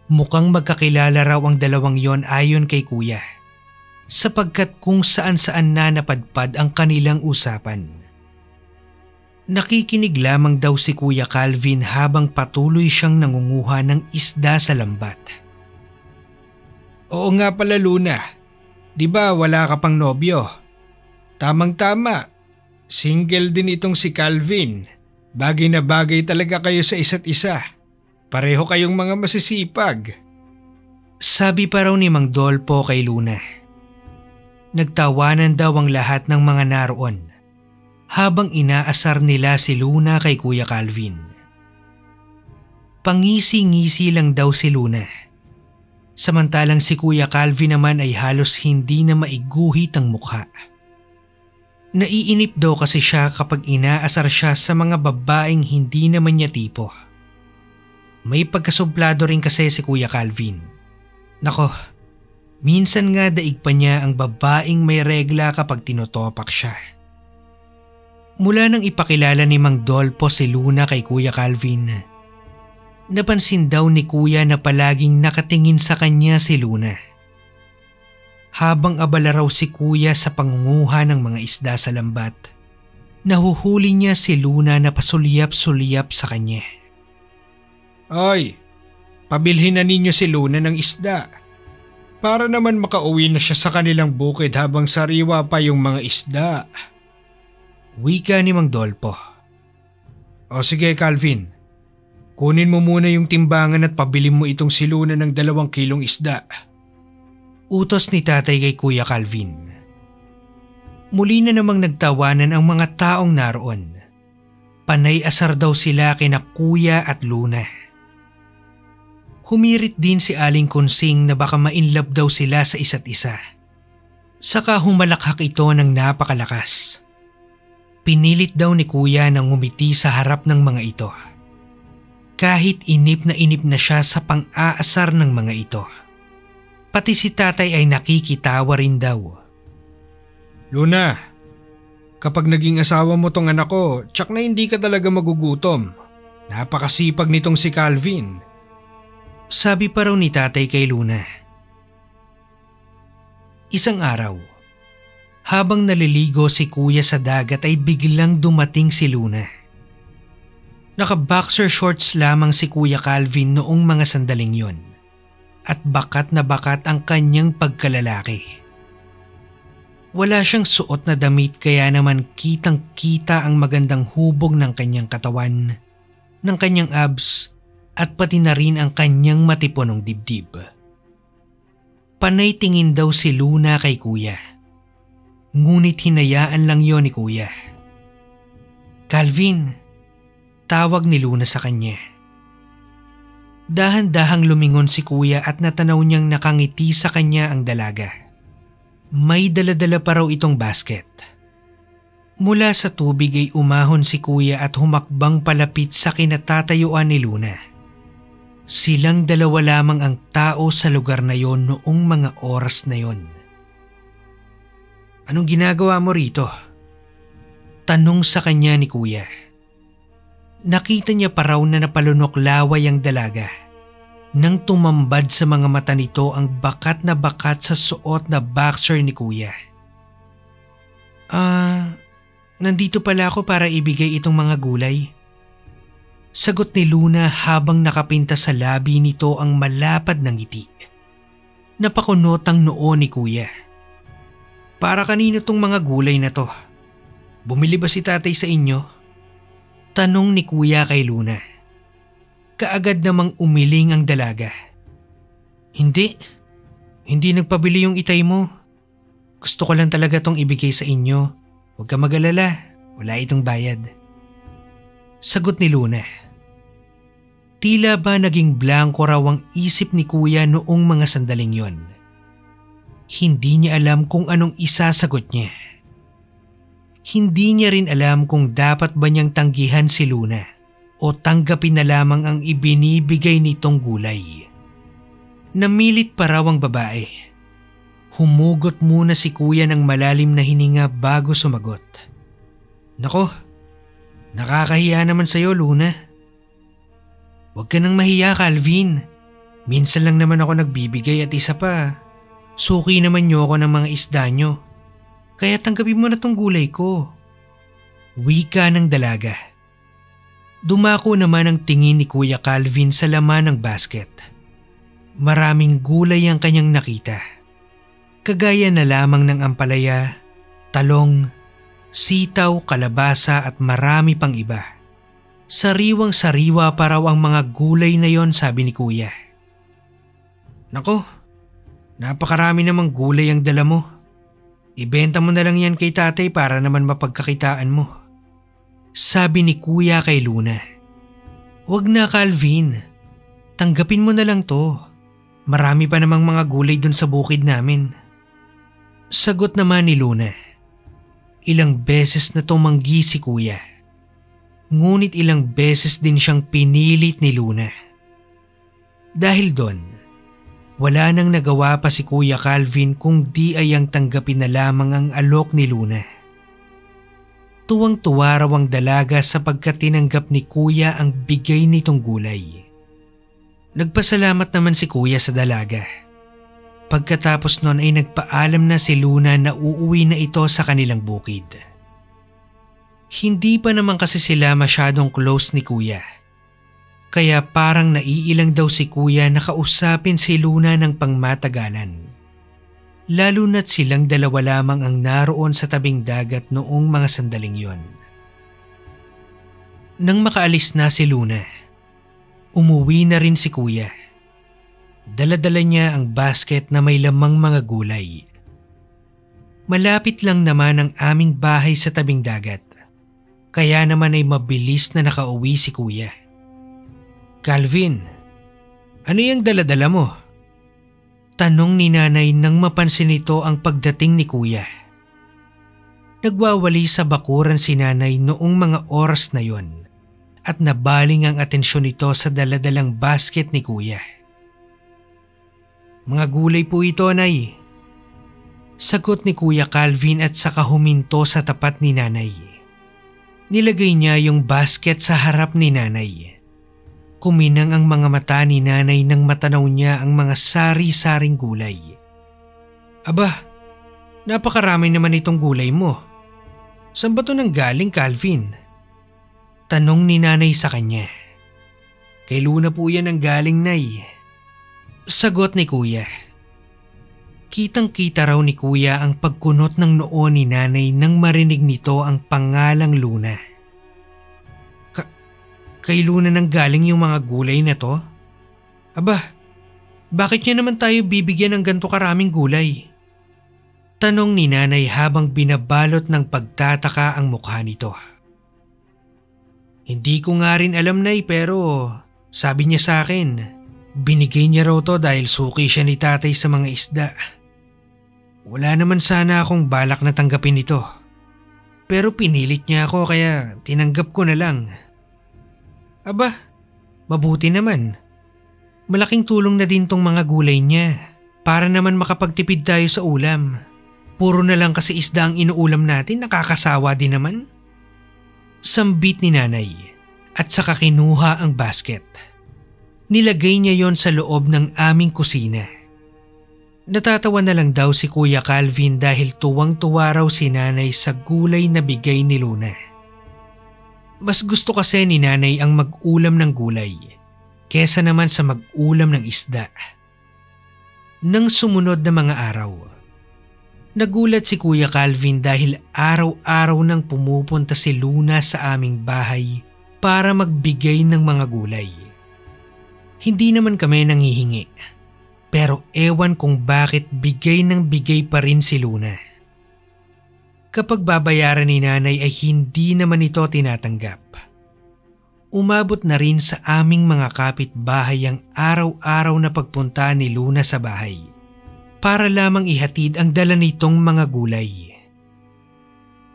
Mukhang magkakilala raw ang dalawang yon ayon kay Kuya, sapagkat kung saan-saan na napadpad ang kanilang usapan. Nakikinig lamang daw si Kuya Calvin habang patuloy siyang nangunguha ng isda sa lambat. Oo nga pala, Luna. Di ba wala ka pang nobyo? Tamang-tama. Single din itong si Calvin. Bagay na bagay talaga kayo sa isa't isa. Pareho kayong mga masisipag. Sabi pa raw ni Mang Dolpo kay Luna. Nagtawanan daw ang lahat ng mga naroon habang inaasar nila si Luna kay Kuya Calvin. Pangisi-ngisi lang daw si Luna. Samantalang si Kuya Calvin naman ay halos hindi na maiguhit ang mukha. Naiinip daw kasi siya kapag inaasar siya sa mga babaeng hindi naman niya tipo. May pagkasuplado rin kasi si Kuya Calvin. Nako, minsan nga daig pa niya ang babaeng may regla kapag tinutopak siya. Mula nang ipakilala ni Mang Dolpo si Luna kay Kuya Calvin, napansin daw ni Kuya na palaging nakatingin sa kanya si Luna. Habang abala raw si Kuya sa pangunguha ng mga isda sa lambat, nahuhuli niya si Luna na pasulyap-sulyap sa kanya. Ay, pabilhin na ninyo si Luna ng isda. Para naman makauwi na siya sa kanilang bukid habang sariwa pa yung mga isda. Wika ni Mang Dolpo. O sige, Calvin. Kunin mo muna yung timbangan at pabilin mo itong si Luna ng 2 kilong isda. Utos ni tatay kay Kuya Calvin. Muli na namang nagtawanan ang mga taong naroon. Panay asar daw sila kina Kuya at Luna. Humirit din si Aling Konsing na baka ma-inlove daw sila sa isa't isa. Saka humalakhak ito ng napakalakas. Pinilit daw ni Kuya na ngumiti sa harap ng mga ito. Kahit inip na siya sa pang-aasar ng mga ito. Pati si tatay ay nakikitawa rin daw. Luna, kapag naging asawa mo tong anak ko, tsak na hindi ka talaga magugutom. Napakasipag nitong si Calvin. Sabi pa raw ni tatay kay Luna. Isang araw, habang naliligo si kuya sa dagat ay biglang dumating si Luna. Naka-boxer shorts lamang si Kuya Calvin noong mga sandaling yon at bakat na bakat ang kanyang pagkalalaki. Wala siyang suot na damit kaya naman kitang-kita ang magandang hubog ng kanyang katawan, ng kanyang abs at pati na rin ang kanyang matipunong dibdib. Panay tingin daw si Luna kay Kuya. Ngunit hinayaan lang yon ni Kuya. "Calvin," tawag ni Luna sa kanya. Dahan-dahang lumingon si Kuya at natanaw niyang nakangiti sa kanya ang dalaga. May daladala pa raw itong basket. Mula sa tubig ay umahon si Kuya at humakbang palapit sa kinatatayuan ni Luna. Silang dalawa lamang ang tao sa lugar na yon noong mga oras na yon. "Anong ginagawa mo rito?" tanong sa kanya ni Kuya. Nakita niya pa raw na napalunok laway ang dalaga nang tumambad sa mga mata nito ang bakat na bakat sa suot na boxer ni Kuya. Nandito pala ako para ibigay itong mga gulay," sagot ni Luna habang nakapinta sa labi nito ang malapad na ngiti. Napakunot ang noo ni Kuya. "Para kanino tong mga gulay na to? Bumili ba si tatay sa inyo?" tanong ni Kuya kay Luna. Kaagad namang umiling ang dalaga. Hindi nagpabili yung itay mo. Gusto ko lang talaga tong ibigay sa inyo. Huwag ka mag-alala, wala itong bayad," sagot ni Luna. Tila ba naging blanko raw ang isip ni Kuya noong mga sandaling yon. Hindi niya alam kung anong isasagot niya. Hindi niya rin alam kung dapat ba niyang tanggihan si Luna o tanggapin na lamang ang ibinibigay nitong gulay. Namilit pa raw ang babae. Humugot muna si Kuya ng malalim na hininga bago sumagot. "Nako, nakakahiya naman sa'yo, Luna." "Huwag ka nang mahiya, Calvin. Minsan lang naman ako nagbibigay at isa pa, suki naman niyo ako ng mga isda niyo. Kaya tanggapin mo na tong gulay ko," wika ng dalaga. Dumako naman ang tingin ni Kuya Calvin sa laman ng basket. Maraming gulay ang kanyang nakita. Kagaya na lamang ng ampalaya, talong, sitaw, kalabasa at marami pang iba. Sariwang-sariwa pa raw ang mga gulay na yon, sabi ni Kuya. "Nako, napakarami namang gulay ang dala mo. Ibenta mo na lang yan kay tatay para naman mapagkakitaan mo," sabi ni Kuya kay Luna. "Wag na, Calvin. Tanggapin mo na lang to. Marami pa namang mga gulay dun sa bukid namin," sagot naman ni Luna. Ilang beses na tumanggi si Kuya. Ngunit ilang beses din siyang pinilit ni Luna. Dahil doon, wala nang nagawa pa si Kuya Calvin kung di ay ang tanggapin na lamang ang alok ni Luna. Tuwang-tuwa raw ang dalaga sapagkat tinanggap ni Kuya ang bigay nitong gulay. Nagpasalamat naman si Kuya sa dalaga. Pagkatapos nun ay nagpaalam na si Luna na uuwi na ito sa kanilang bukid. Hindi pa naman kasi sila masyadong close ni Kuya. Kaya parang naiilang daw si Kuya na kausapin si Luna ng pangmatagalan. Lalo na't silang dalawa lamang ang naroon sa tabing dagat noong mga sandaling yon. Nang makaalis na si Luna, umuwi na rin si Kuya. Dala-dala niya ang basket na may lamang mga gulay. Malapit lang naman ang aming bahay sa tabing dagat. Kaya naman ay mabilis na nakauwi si Kuya. "Calvin, ano yung dala-dala mo?" tanong ni Nanay nang mapansin nito ang pagdating ni Kuya. Nagwawali sa bakuran si Nanay noong mga oras na yon at nabaling ang atensyon nito sa daladalang basket ni Kuya. "Mga gulay po ito, Nay," sagot ni Kuya Calvin at saka huminto sa tapat ni Nanay. Nilagay niya yung basket sa harap ni Nanay. Kuminang ang mga mata ni nanay nang matanaw niya ang mga sari-saring gulay. Aba, napakarami naman itong gulay mo. Saan ba ito nanggaling, Calvin? Tanong ni nanay sa kanya. Kay Luna po yan ang galing, Nay. Sagot ni kuya. Kitang-kita raw ni kuya ang pagkunot ng noo ni nanay nang marinig nito ang pangalang Luna. Kay Luna nang galing yung mga gulay na to? Aba, bakit niya naman tayo bibigyan ng ganito karaming gulay? Tanong ni nanay habang binabalot ng pagtataka ang mukha nito. Hindi ko nga rin alam, Nay, pero sabi niya sa akin, binigay niya raw to dahil suki siya ni tatay sa mga isda. Wala naman sana akong balak na tanggapin ito. Pero pinilit niya ako kaya tinanggap ko na lang. Aba, mabuti naman. Malaking tulong na din tong mga gulay niya para naman makapagtipid tayo sa ulam. Puro na lang kasi isda ang inuulam natin, nakakasawa din naman. Sambit ni nanay at saka kinuha ang basket. Nilagay niya yon sa loob ng aming kusina. Natatawa na lang daw si Kuya Calvin dahil tuwang-tuwa raw si nanay sa gulay na bigay ni Luna. Mas gusto kasi ni nanay ang mag-ulam ng gulay kesa naman sa mag-ulam ng isda. Nang sumunod na mga araw, nagulat si Kuya Calvin dahil araw-araw nang pumupunta si Luna sa aming bahay para magbigay ng mga gulay. Hindi naman kami nanghihingi, pero ewan kung bakit bigay ng bigay pa rin si Luna. Kapag babayaran ni nanay ay hindi naman ito tinatanggap. Umabot na rin sa aming mga kapitbahay ang araw-araw na pagpunta ni Luna sa bahay para lamang ihatid ang dala nitong mga gulay.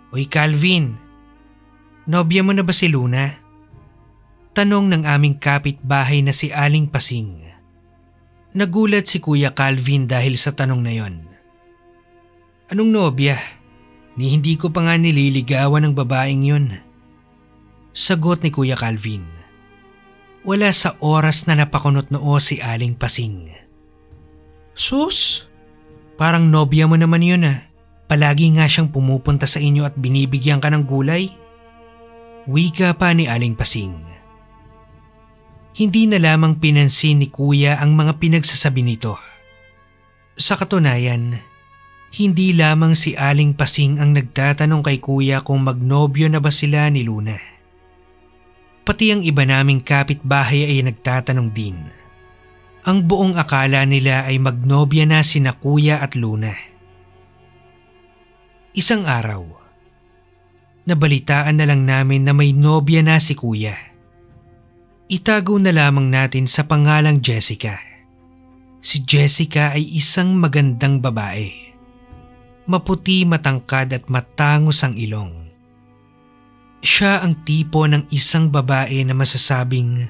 Oy Calvin, nobya mo na ba si Luna? Tanong ng aming kapitbahay na si Aling Pasing. Nagulat si Kuya Calvin dahil sa tanong na yon. Anong nobya? Ni hindi ko pa nga nililigawan ng babaeng yun. Sagot ni Kuya Calvin. Wala sa oras na napakunot noo si Aling Pasing. Sus, parang nobya mo naman yun ah. Palagi nga siyang pumupunta sa inyo at binibigyan ka ng gulay. Wika pa ni Aling Pasing. Hindi na lamang pinansin ni Kuya ang mga pinagsasabi nito. Sa katunayan, hindi lamang si Aling Pasing ang nagtatanong kay Kuya kung magnobyo na ba sila ni Luna. Pati ang iba naming kapitbahay ay nagtatanong din. Ang buong akala nila ay magnobya na sina Kuya at Luna. Isang araw, nabalitaan na lang namin na may nobya na si Kuya. Itago na lamang natin sa pangalang Jessica. Si Jessica ay isang magandang babae. Maputi, matangkad at matangos ang ilong. Siya ang tipo ng isang babae na masasabing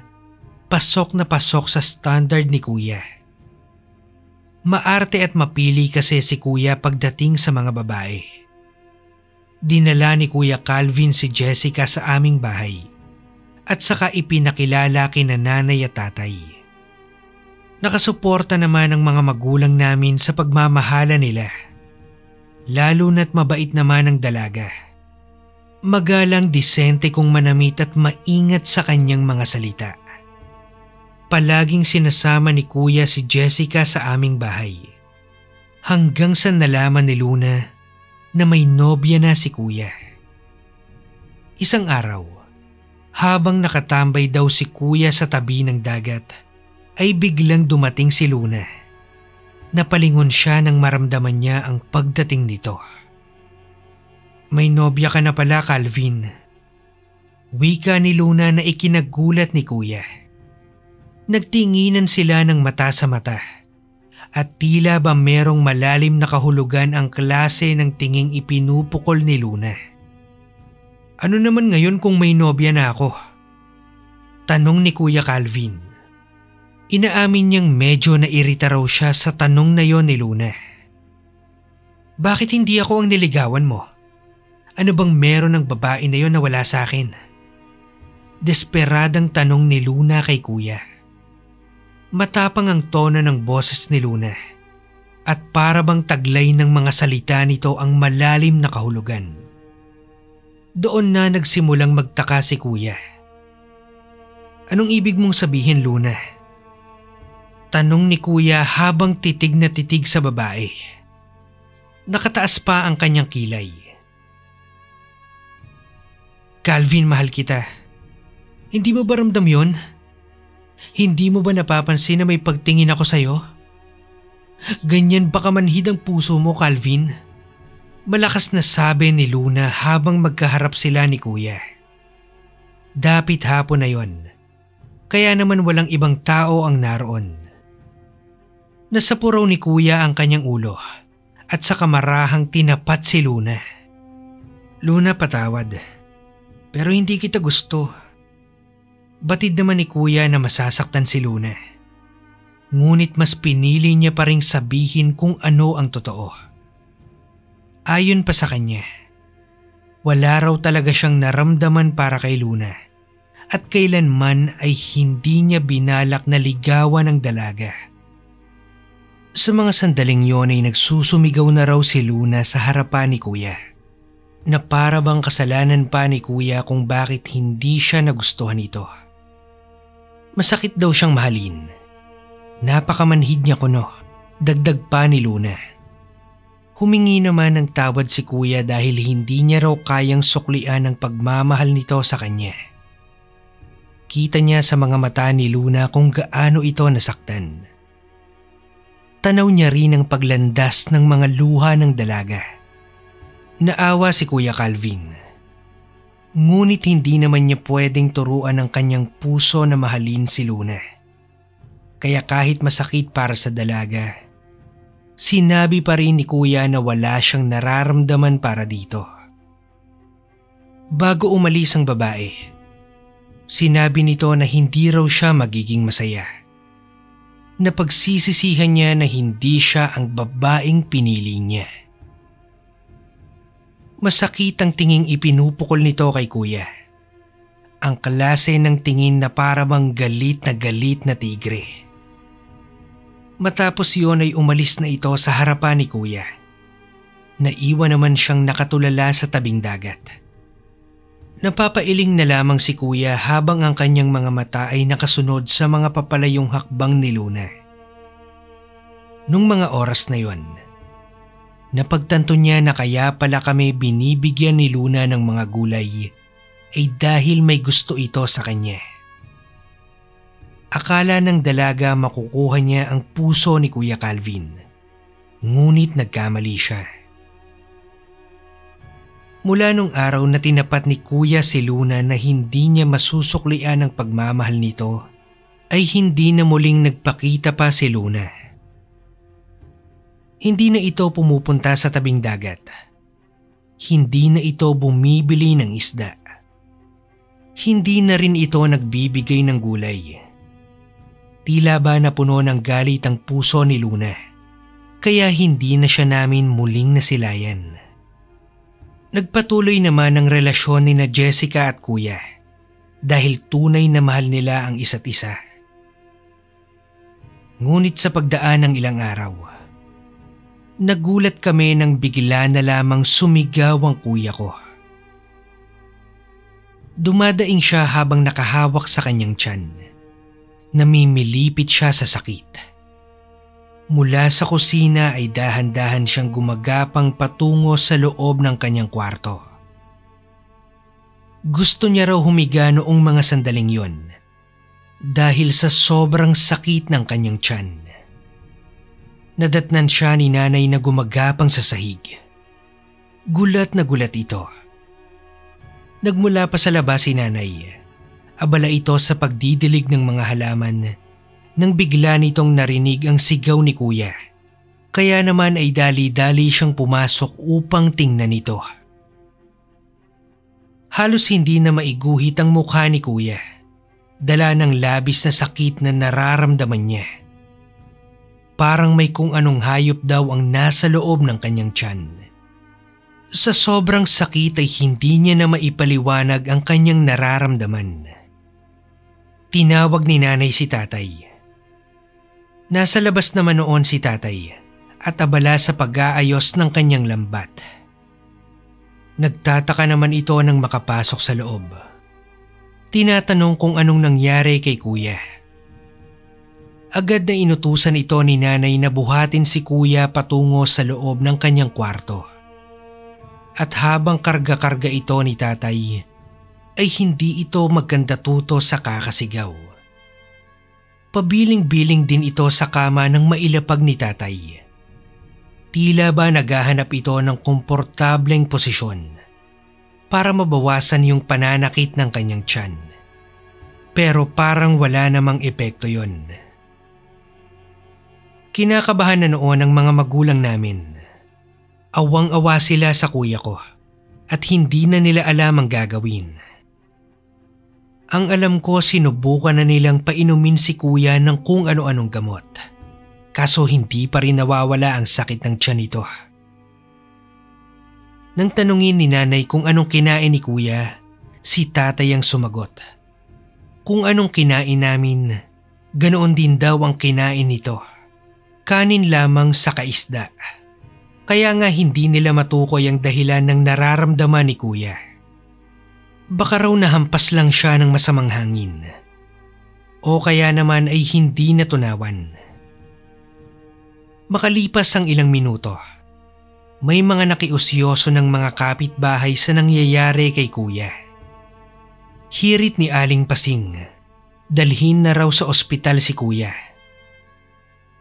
pasok na pasok sa standard ni Kuya. Maarte at mapili kasi si Kuya pagdating sa mga babae. Dinala ni Kuya Calvin si Jessica sa aming bahay at saka ipinakilala kina nanay at tatay. Nakasuporta naman ang mga magulang namin sa pagmamahala nila. Lalo na't mabait naman ang dalaga. Magalang, disente kung manamit at maingat sa kanyang mga salita. Palaging sinasama ni Kuya si Jessica sa aming bahay. Hanggang sa nalaman ni Luna na may nobya na si Kuya. Isang araw, habang nakatambay daw si Kuya sa tabi ng dagat, ay biglang dumating si Luna. Napalingon siya nang maramdaman niya ang pagdating nito. May nobya ka na pala, Calvin. Wika ni Luna na ikinagulat ni Kuya. Nagtinginan sila ng mata sa mata at tila ba merong malalim na kahulugan ang klase ng tinging ipinupukol ni Luna. Ano naman ngayon kung may nobya na ako? Tanong ni Kuya Calvin. Inaamin niyang medyo nairita raw siya sa tanong na yon ni Luna. Bakit hindi ako ang niligawan mo? Ano bang meron ng babae na yon na wala sa akin? Desperadang tanong ni Luna kay kuya. Matapang ang tono ng boses ni Luna at para bang taglay ng mga salita nito ang malalim na kahulugan. Doon na nagsimulang magtaka si kuya. Anong ibig mong sabihin, Luna? Tanong ni kuya habang titig na titig sa babae. Nakataas pa ang kanyang kilay. Calvin, mahal kita. Hindi mo ba ramdam yun? Hindi mo ba napapansin na may pagtingin ako sa'yo? Ganyan ba kamanhid ang puso mo, Calvin? Malakas na sabi ni Luna habang magkaharap sila ni kuya. Dapit hapon na yon, kaya naman walang ibang tao ang naroon. Nasapuraw ni kuya ang kanyang ulo at sa kamarahang tinapat si Luna. Luna, patawad. Pero hindi kita gusto. Batid naman ni kuya na masasaktan si Luna. Ngunit mas pinili niya pa ring sabihin kung ano ang totoo. Ayon pa sa kanya, wala raw talaga siyang naramdaman para kay Luna at kailanman ay hindi niya binalak na ligawan ang dalaga. Sa mga sandaling yon ay nagsusumigaw na raw si Luna sa harapan ni kuya na para bang kasalanan pa ni kuya kung bakit hindi siya nagustuhan nito. Masakit daw siyang mahalin. Napakamanhid niya kuno, dagdag pa ni Luna. Humingi naman ng tawad si kuya dahil hindi niya raw kayang suklian ang pagmamahal nito sa kanya. Kita niya sa mga mata ni Luna kung gaano ito nasaktan. Tanaw niya rin ang paglandas ng mga luha ng dalaga. Naawa si Kuya Calvin. Ngunit hindi naman niya pwedeng turuan ang kanyang puso na mahalin si Luna. Kaya kahit masakit para sa dalaga, sinabi pa rin ni kuya na wala siyang nararamdaman para dito. Bago umalis ang babae, sinabi nito na hindi raw siya magiging masaya. Napagsisisihan niya na hindi siya ang babaeng pinili niya. Masakit ang tinging ipinupukol nito kay kuya. Ang klase ng tingin na para bang galit na tigre. Matapos yon ay umalis na ito sa harapan ni kuya. Naiwan naman siyang nakatulala sa tabing dagat. Napapailing na lamang si kuya habang ang kanyang mga mata ay nakasunod sa mga papalayong hakbang ni Luna. Nung mga oras na yon, napagtanto niya na kaya pala kami binibigyan ni Luna ng mga gulay ay dahil may gusto ito sa kanya. Akala ng dalaga makukuha niya ang puso ni Kuya Calvin, ngunit nagkamali siya. Mula nung araw na tinapat ni kuya si Luna na hindi niya masusuklian ang pagmamahal nito, ay hindi na muling nagpakita pa si Luna. Hindi na ito pumupunta sa tabing dagat. Hindi na ito bumibili ng isda. Hindi na rin ito nagbibigay ng gulay. Tila ba napuno ng galit ang puso ni Luna, kaya hindi na siya namin muling nasilayan. Nagpatuloy naman ang relasyon ni na Jessica at kuya dahil tunay na mahal nila ang isa't isa. Ngunit sa pagdaan ng ilang araw, nagulat kami nang bigla na lamang sumigaw ang kuya ko. Dumadaing siya habang nakahawak sa kanyang tiyan. Namimilipit siya sa sakit. Mula sa kusina ay dahan-dahan siyang gumagapang patungo sa loob ng kanyang kwarto. Gusto niya raw humiga noong mga sandaling yon dahil sa sobrang sakit ng kanyang tiyan. Nadatnan siya ni nanay na gumagapang sa sahig. Gulat na gulat ito. Nagmula pa sa labas si nanay. Abala ito sa pagdidilig ng mga halaman nang bigla nitong narinig ang sigaw ni kuya. Kaya naman ay dali-dali siyang pumasok upang tingnan ito. Halos hindi na maiguhit ang mukha ni kuya. Dala ng labis na sakit na nararamdaman niya. Parang may kung anong hayop daw ang nasa loob ng kanyang tiyan. Sa sobrang sakit ay hindi niya na maipaliwanag ang kanyang nararamdaman. Tinawag ni nanay si tatay. Nasa labas naman noon si tatay at abala sa pag-aayos ng kanyang lambat. Nagtataka naman ito nang makapasok sa loob. Tinatanong kung anong nangyari kay kuya. Agad na inutusan ito ni nanay na buhatin si kuya patungo sa loob ng kanyang kwarto. At habang karga-karga ito ni tatay, ay hindi ito maganda tuto sa kakasigaw. Pabiling-biling din ito sa kama ng mailapag ni tatay. Tila ba naghahanap ito ng komportableng posisyon para mabawasan yung pananakit ng kanyang tiyan. Pero parang wala namang epekto yon. Kinakabahan na noon ang mga magulang namin. Awang-awa sila sa kuya ko at hindi na nila alam ang gagawin. Ang alam ko, sinubukan na nilang painumin si kuya ng kung ano-anong gamot. Kaso hindi pa rin nawawala ang sakit ng tiyan nito. Nang tanungin ni nanay kung anong kinain ni kuya, si tatay ang sumagot. Kung anong kinain namin, ganoon din daw ang kinain nito. Kanin lamang sa kaisda. Kaya nga hindi nila matukoy ang dahilan ng nararamdaman ni kuya. Baka raw nahampas lang siya ng masamang hangin. O kaya naman ay hindi natunawan. Makalipas ang ilang minuto, may mga nakiusyoso ng mga kapitbahay sa nangyayari kay kuya. Hirit ni Aling Pasing, dalhin na raw sa ospital si kuya.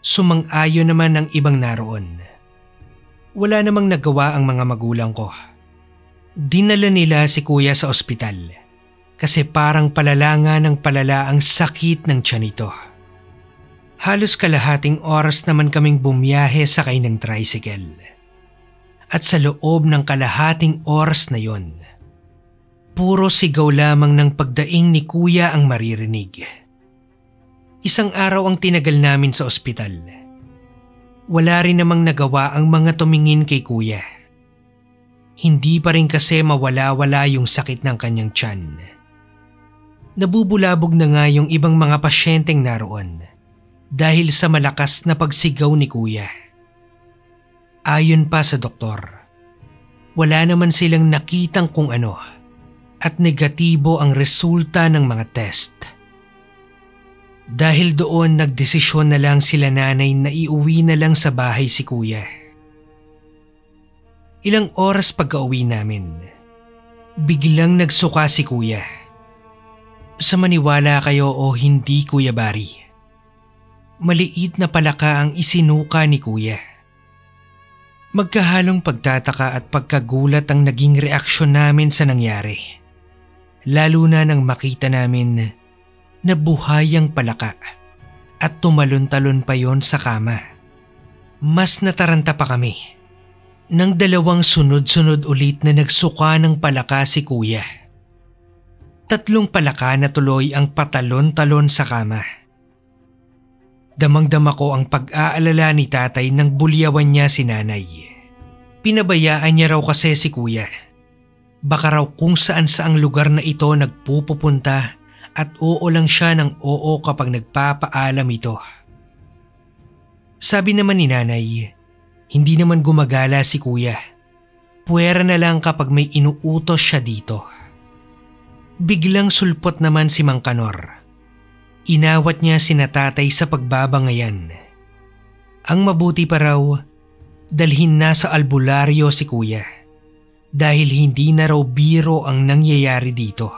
Sumang-ayon naman ng ibang naroon. Wala namang nagawa ang mga magulang ko. Dinala nila si kuya sa ospital kasi parang palala ng palala ang sakit ng tiyan nito. Halos kalahating oras naman kaming bumiyahe sakay ng tricycle. At sa loob ng kalahating oras na yon, puro sigaw lamang ng pagdaing ni kuya ang maririnig. Isang araw ang tinagal namin sa ospital. Wala rin namang nagawa ang mga tumingin kay kuya. Hindi pa rin kasi mawala-wala yung sakit ng kanyang tiyan. Nabubulabog na nga yung ibang mga pasyenteng naroon dahil sa malakas na pagsigaw ni kuya. Ayon pa sa doktor, wala naman silang nakitang kung ano at negatibo ang resulta ng mga test. Dahil doon nagdesisyon na lang sila nanay na iuwi na lang sa bahay si kuya. Ilang oras pagka-uwi namin, biglang nagsuka si kuya. Sa maniwala kayo o hindi, Kuya Barry, maliit na palaka ang isinuka ni kuya. Magkahalong pagtataka at pagkagulat ang naging reaksyon namin sa nangyari. Lalo na nang makita namin na buhay ang palaka at tumalon-talon pa yon sa kama. Mas nataranta pa kami nang dalawang sunod-sunod ulit na nagsuka ng palaka si kuya. 3 palaka na tuloy ang patalon-talon sa kama. Damang-dama ko ang pag-aalala ni tatay nang bulyawan niya si nanay. Pinabayaan niya raw kasi si kuya. Baka raw kung saan-saang lugar na ito nagpupunta at oo lang siya ng oo kapag nagpapaalam ito. Sabi naman ni nanay, hindi naman gumagala si kuya. Puwera na lang kapag may inuutos siya dito. Biglang sulpot naman si Mang Kanor. Inawat niya si natatay sa pagbabangayan. Ang mabuti pa raw, dalhin na sa albularyo si kuya dahil hindi na raw biro ang nangyayari dito.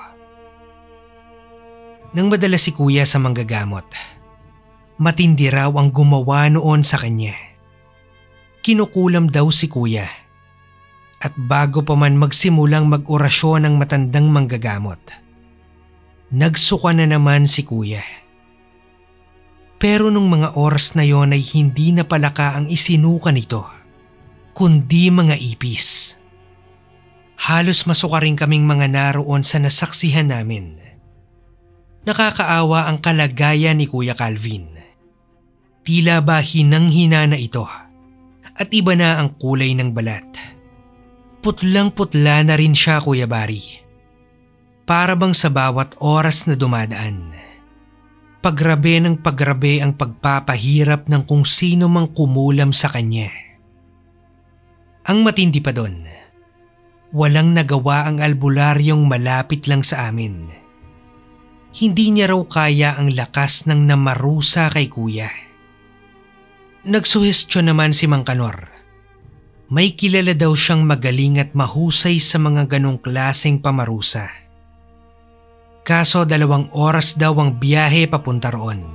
Nang madala si kuya sa manggagamot, matindi raw ang gumawa noon sa kanya. Kinukulam daw si kuya at bago pa man magsimulang mag-orasyon ang matandang manggagamot, nagsuka na naman si kuya. Pero nung mga oras na yon ay hindi na palaka ang isinuka nito, kundi mga ipis. Halos masuka rin kaming mga naroon sa nasaksihan namin. Nakakaawa ang kalagayan ni Kuya Calvin. Tila ba hinang-hina na ito at iba na ang kulay ng balat. Putlang-putla na rin siya, Kuya Barry. Para bang sa bawat oras na dumadaan, Pagrabe ng pagrabe ang pagpapahirap ng kung sino mang kumulam sa kanya. Ang matindi pa doon, walang nagawa ang albularyong malapit lang sa amin. Hindi niya raw kaya ang lakas ng namarusa kay kuya. Nagsuhestyon naman si Mang Kanor. May kilala daw siyang magaling at mahusay sa mga ganong klaseng pamarusa. Kaso 2 oras daw ang biyahe papunta roon.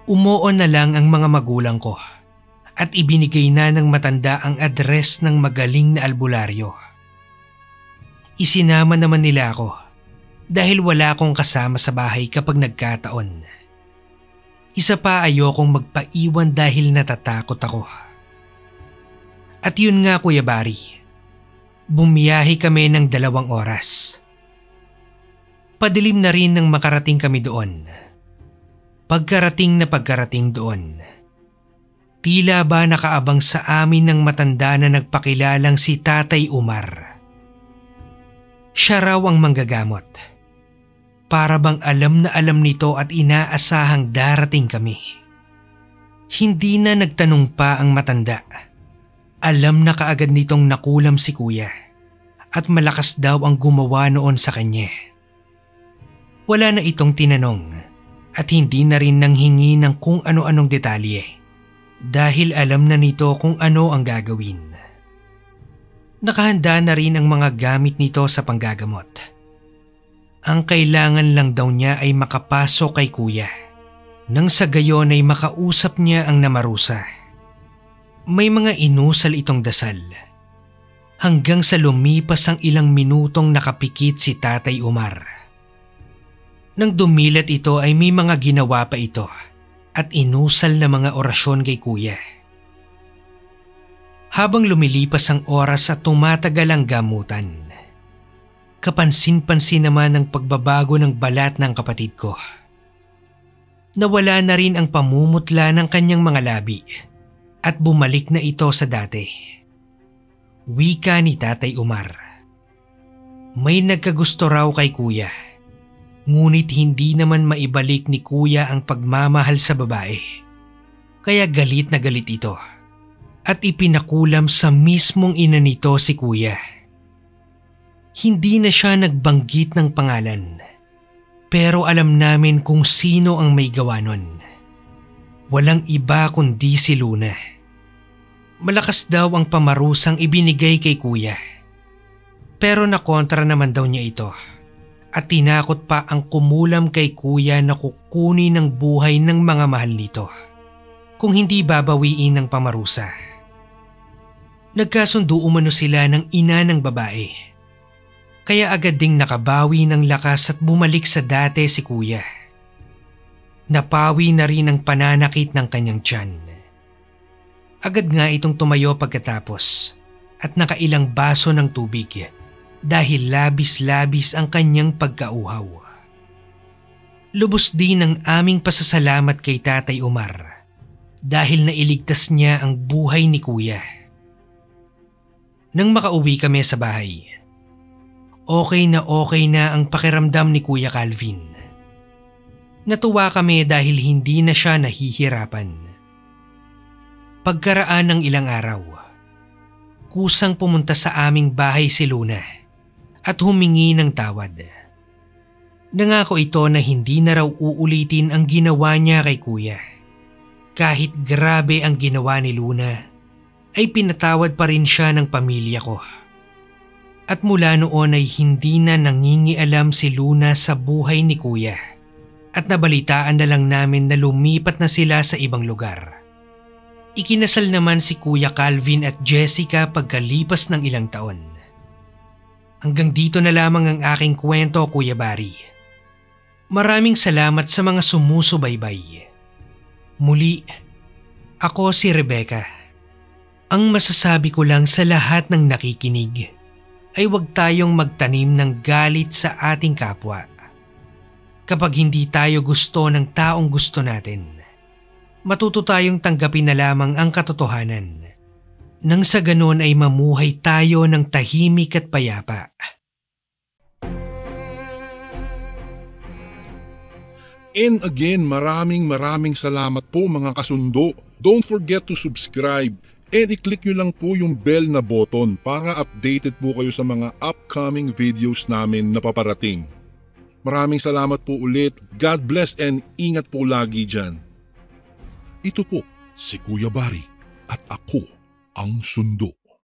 Umuon na lang ang mga magulang ko at ibinigay na ng matanda ang address ng magaling na albularyo. Isinama naman nila ako dahil wala akong kasama sa bahay kapag nagkataon. Isa pa, ayokong magpaiwan dahil natatakot ako. At yun nga, Kuya Barry, bumiyahe kami ng 2 oras. Padilim na rin nang makarating kami doon. Pagkarating doon, tila ba nakaabang sa amin ng matanda na nagpakilalang si Tatay Umar. Siya raw ang manggagamot. Para bang alam na alam nito at inaasahang darating kami. Hindi na nagtanong pa ang matanda. Alam na kaagad nitong nakulam si kuya at malakas daw ang gumawa noon sa kanya. Wala na itong tinanong at hindi na rin nanghingi ng kung ano-anong detalye dahil alam na nito kung ano ang gagawin. Nakahanda na rin ang mga gamit nito sa panggagamot. Ang kailangan lang daw niya ay makapasok kay kuya nang sa gayon ay makausap niya ang namarusa. May mga inusal itong dasal hanggang sa lumipas ang ilang minutong nakapikit si Tatay Umar. Nang dumilat ito ay may mga ginawa pa ito at inusal na mga orasyon kay kuya. Habang lumilipas ang oras at tumatagal ang gamutan, kapansin-pansin naman ang pagbabago ng balat ng kapatid ko. Nawala na rin ang pamumutla ng kanyang mga labi at bumalik na ito sa dati. Wika ni Tatay Umar. May nagkagusto raw kay kuya. Ngunit hindi naman maibalik ni kuya ang pagmamahal sa babae. Kaya galit na galit ito at ipinakulam sa mismong ina nito si kuya. Hindi na siya nagbanggit ng pangalan, pero alam namin kung sino ang may gawa nun. Walang iba kundi si Luna. Malakas daw ang pamarusang ibinigay kay kuya. Pero nakontra naman daw niya ito. At tinakot pa ang kumulam kay kuya na kukunin ng buhay ng mga mahal nito kung hindi babawiin ng pamarusa. Nagkasundo umano sila ng ina ng babae. Kaya agad ding nakabawi ng lakas at bumalik sa dati si kuya. Napawi na rin ang pananakit ng kanyang tiyan. Agad nga itong tumayo pagkatapos at nakailang baso ng tubig dahil labis-labis ang kanyang pagkauhaw. Lubos din ang aming pasasalamat kay Tatay Umar dahil nailigtas niya ang buhay ni kuya. Nang makauwi kami sa bahay, okay na ang pakiramdam ni Kuya Calvin. Natuwa kami dahil hindi na siya nahihirapan. Pagkaraan ng ilang araw, kusang pumunta sa aming bahay si Luna at humingi ng tawad. Nangako ito na hindi na raw uulitin ang ginawa niya kay kuya. Kahit grabe ang ginawa ni Luna, ay pinatawad pa rin siya ng pamilya ko. At mula noon ay hindi na nangingialam si Luna sa buhay ni kuya. At nabalitaan na lang namin na lumipat na sila sa ibang lugar. Ikinasal naman si Kuya Calvin at Jessica pagkalipas ng ilang taon. Hanggang dito na lamang ang aking kwento, Kuya Barry. Maraming salamat sa mga sumusubaybay. Muli, ako si Rebecca. Ang masasabi ko lang sa lahat ng nakikinig ay huwag tayong magtanim ng galit sa ating kapwa. Kapag hindi tayo gusto ng taong gusto natin, matuto tayong tanggapin na lamang ang katotohanan. Nang sa ganon ay mamuhay tayo ng tahimik at payapa. And again, maraming salamat po mga kasundo. Don't forget to subscribe and i-click nyo lang po yung bell na button para updated po kayo sa mga upcoming videos namin na paparating. Maraming salamat po ulit. God bless and ingat po lagi dyan. Ito po si Kuya Bari at ako ang Sundo.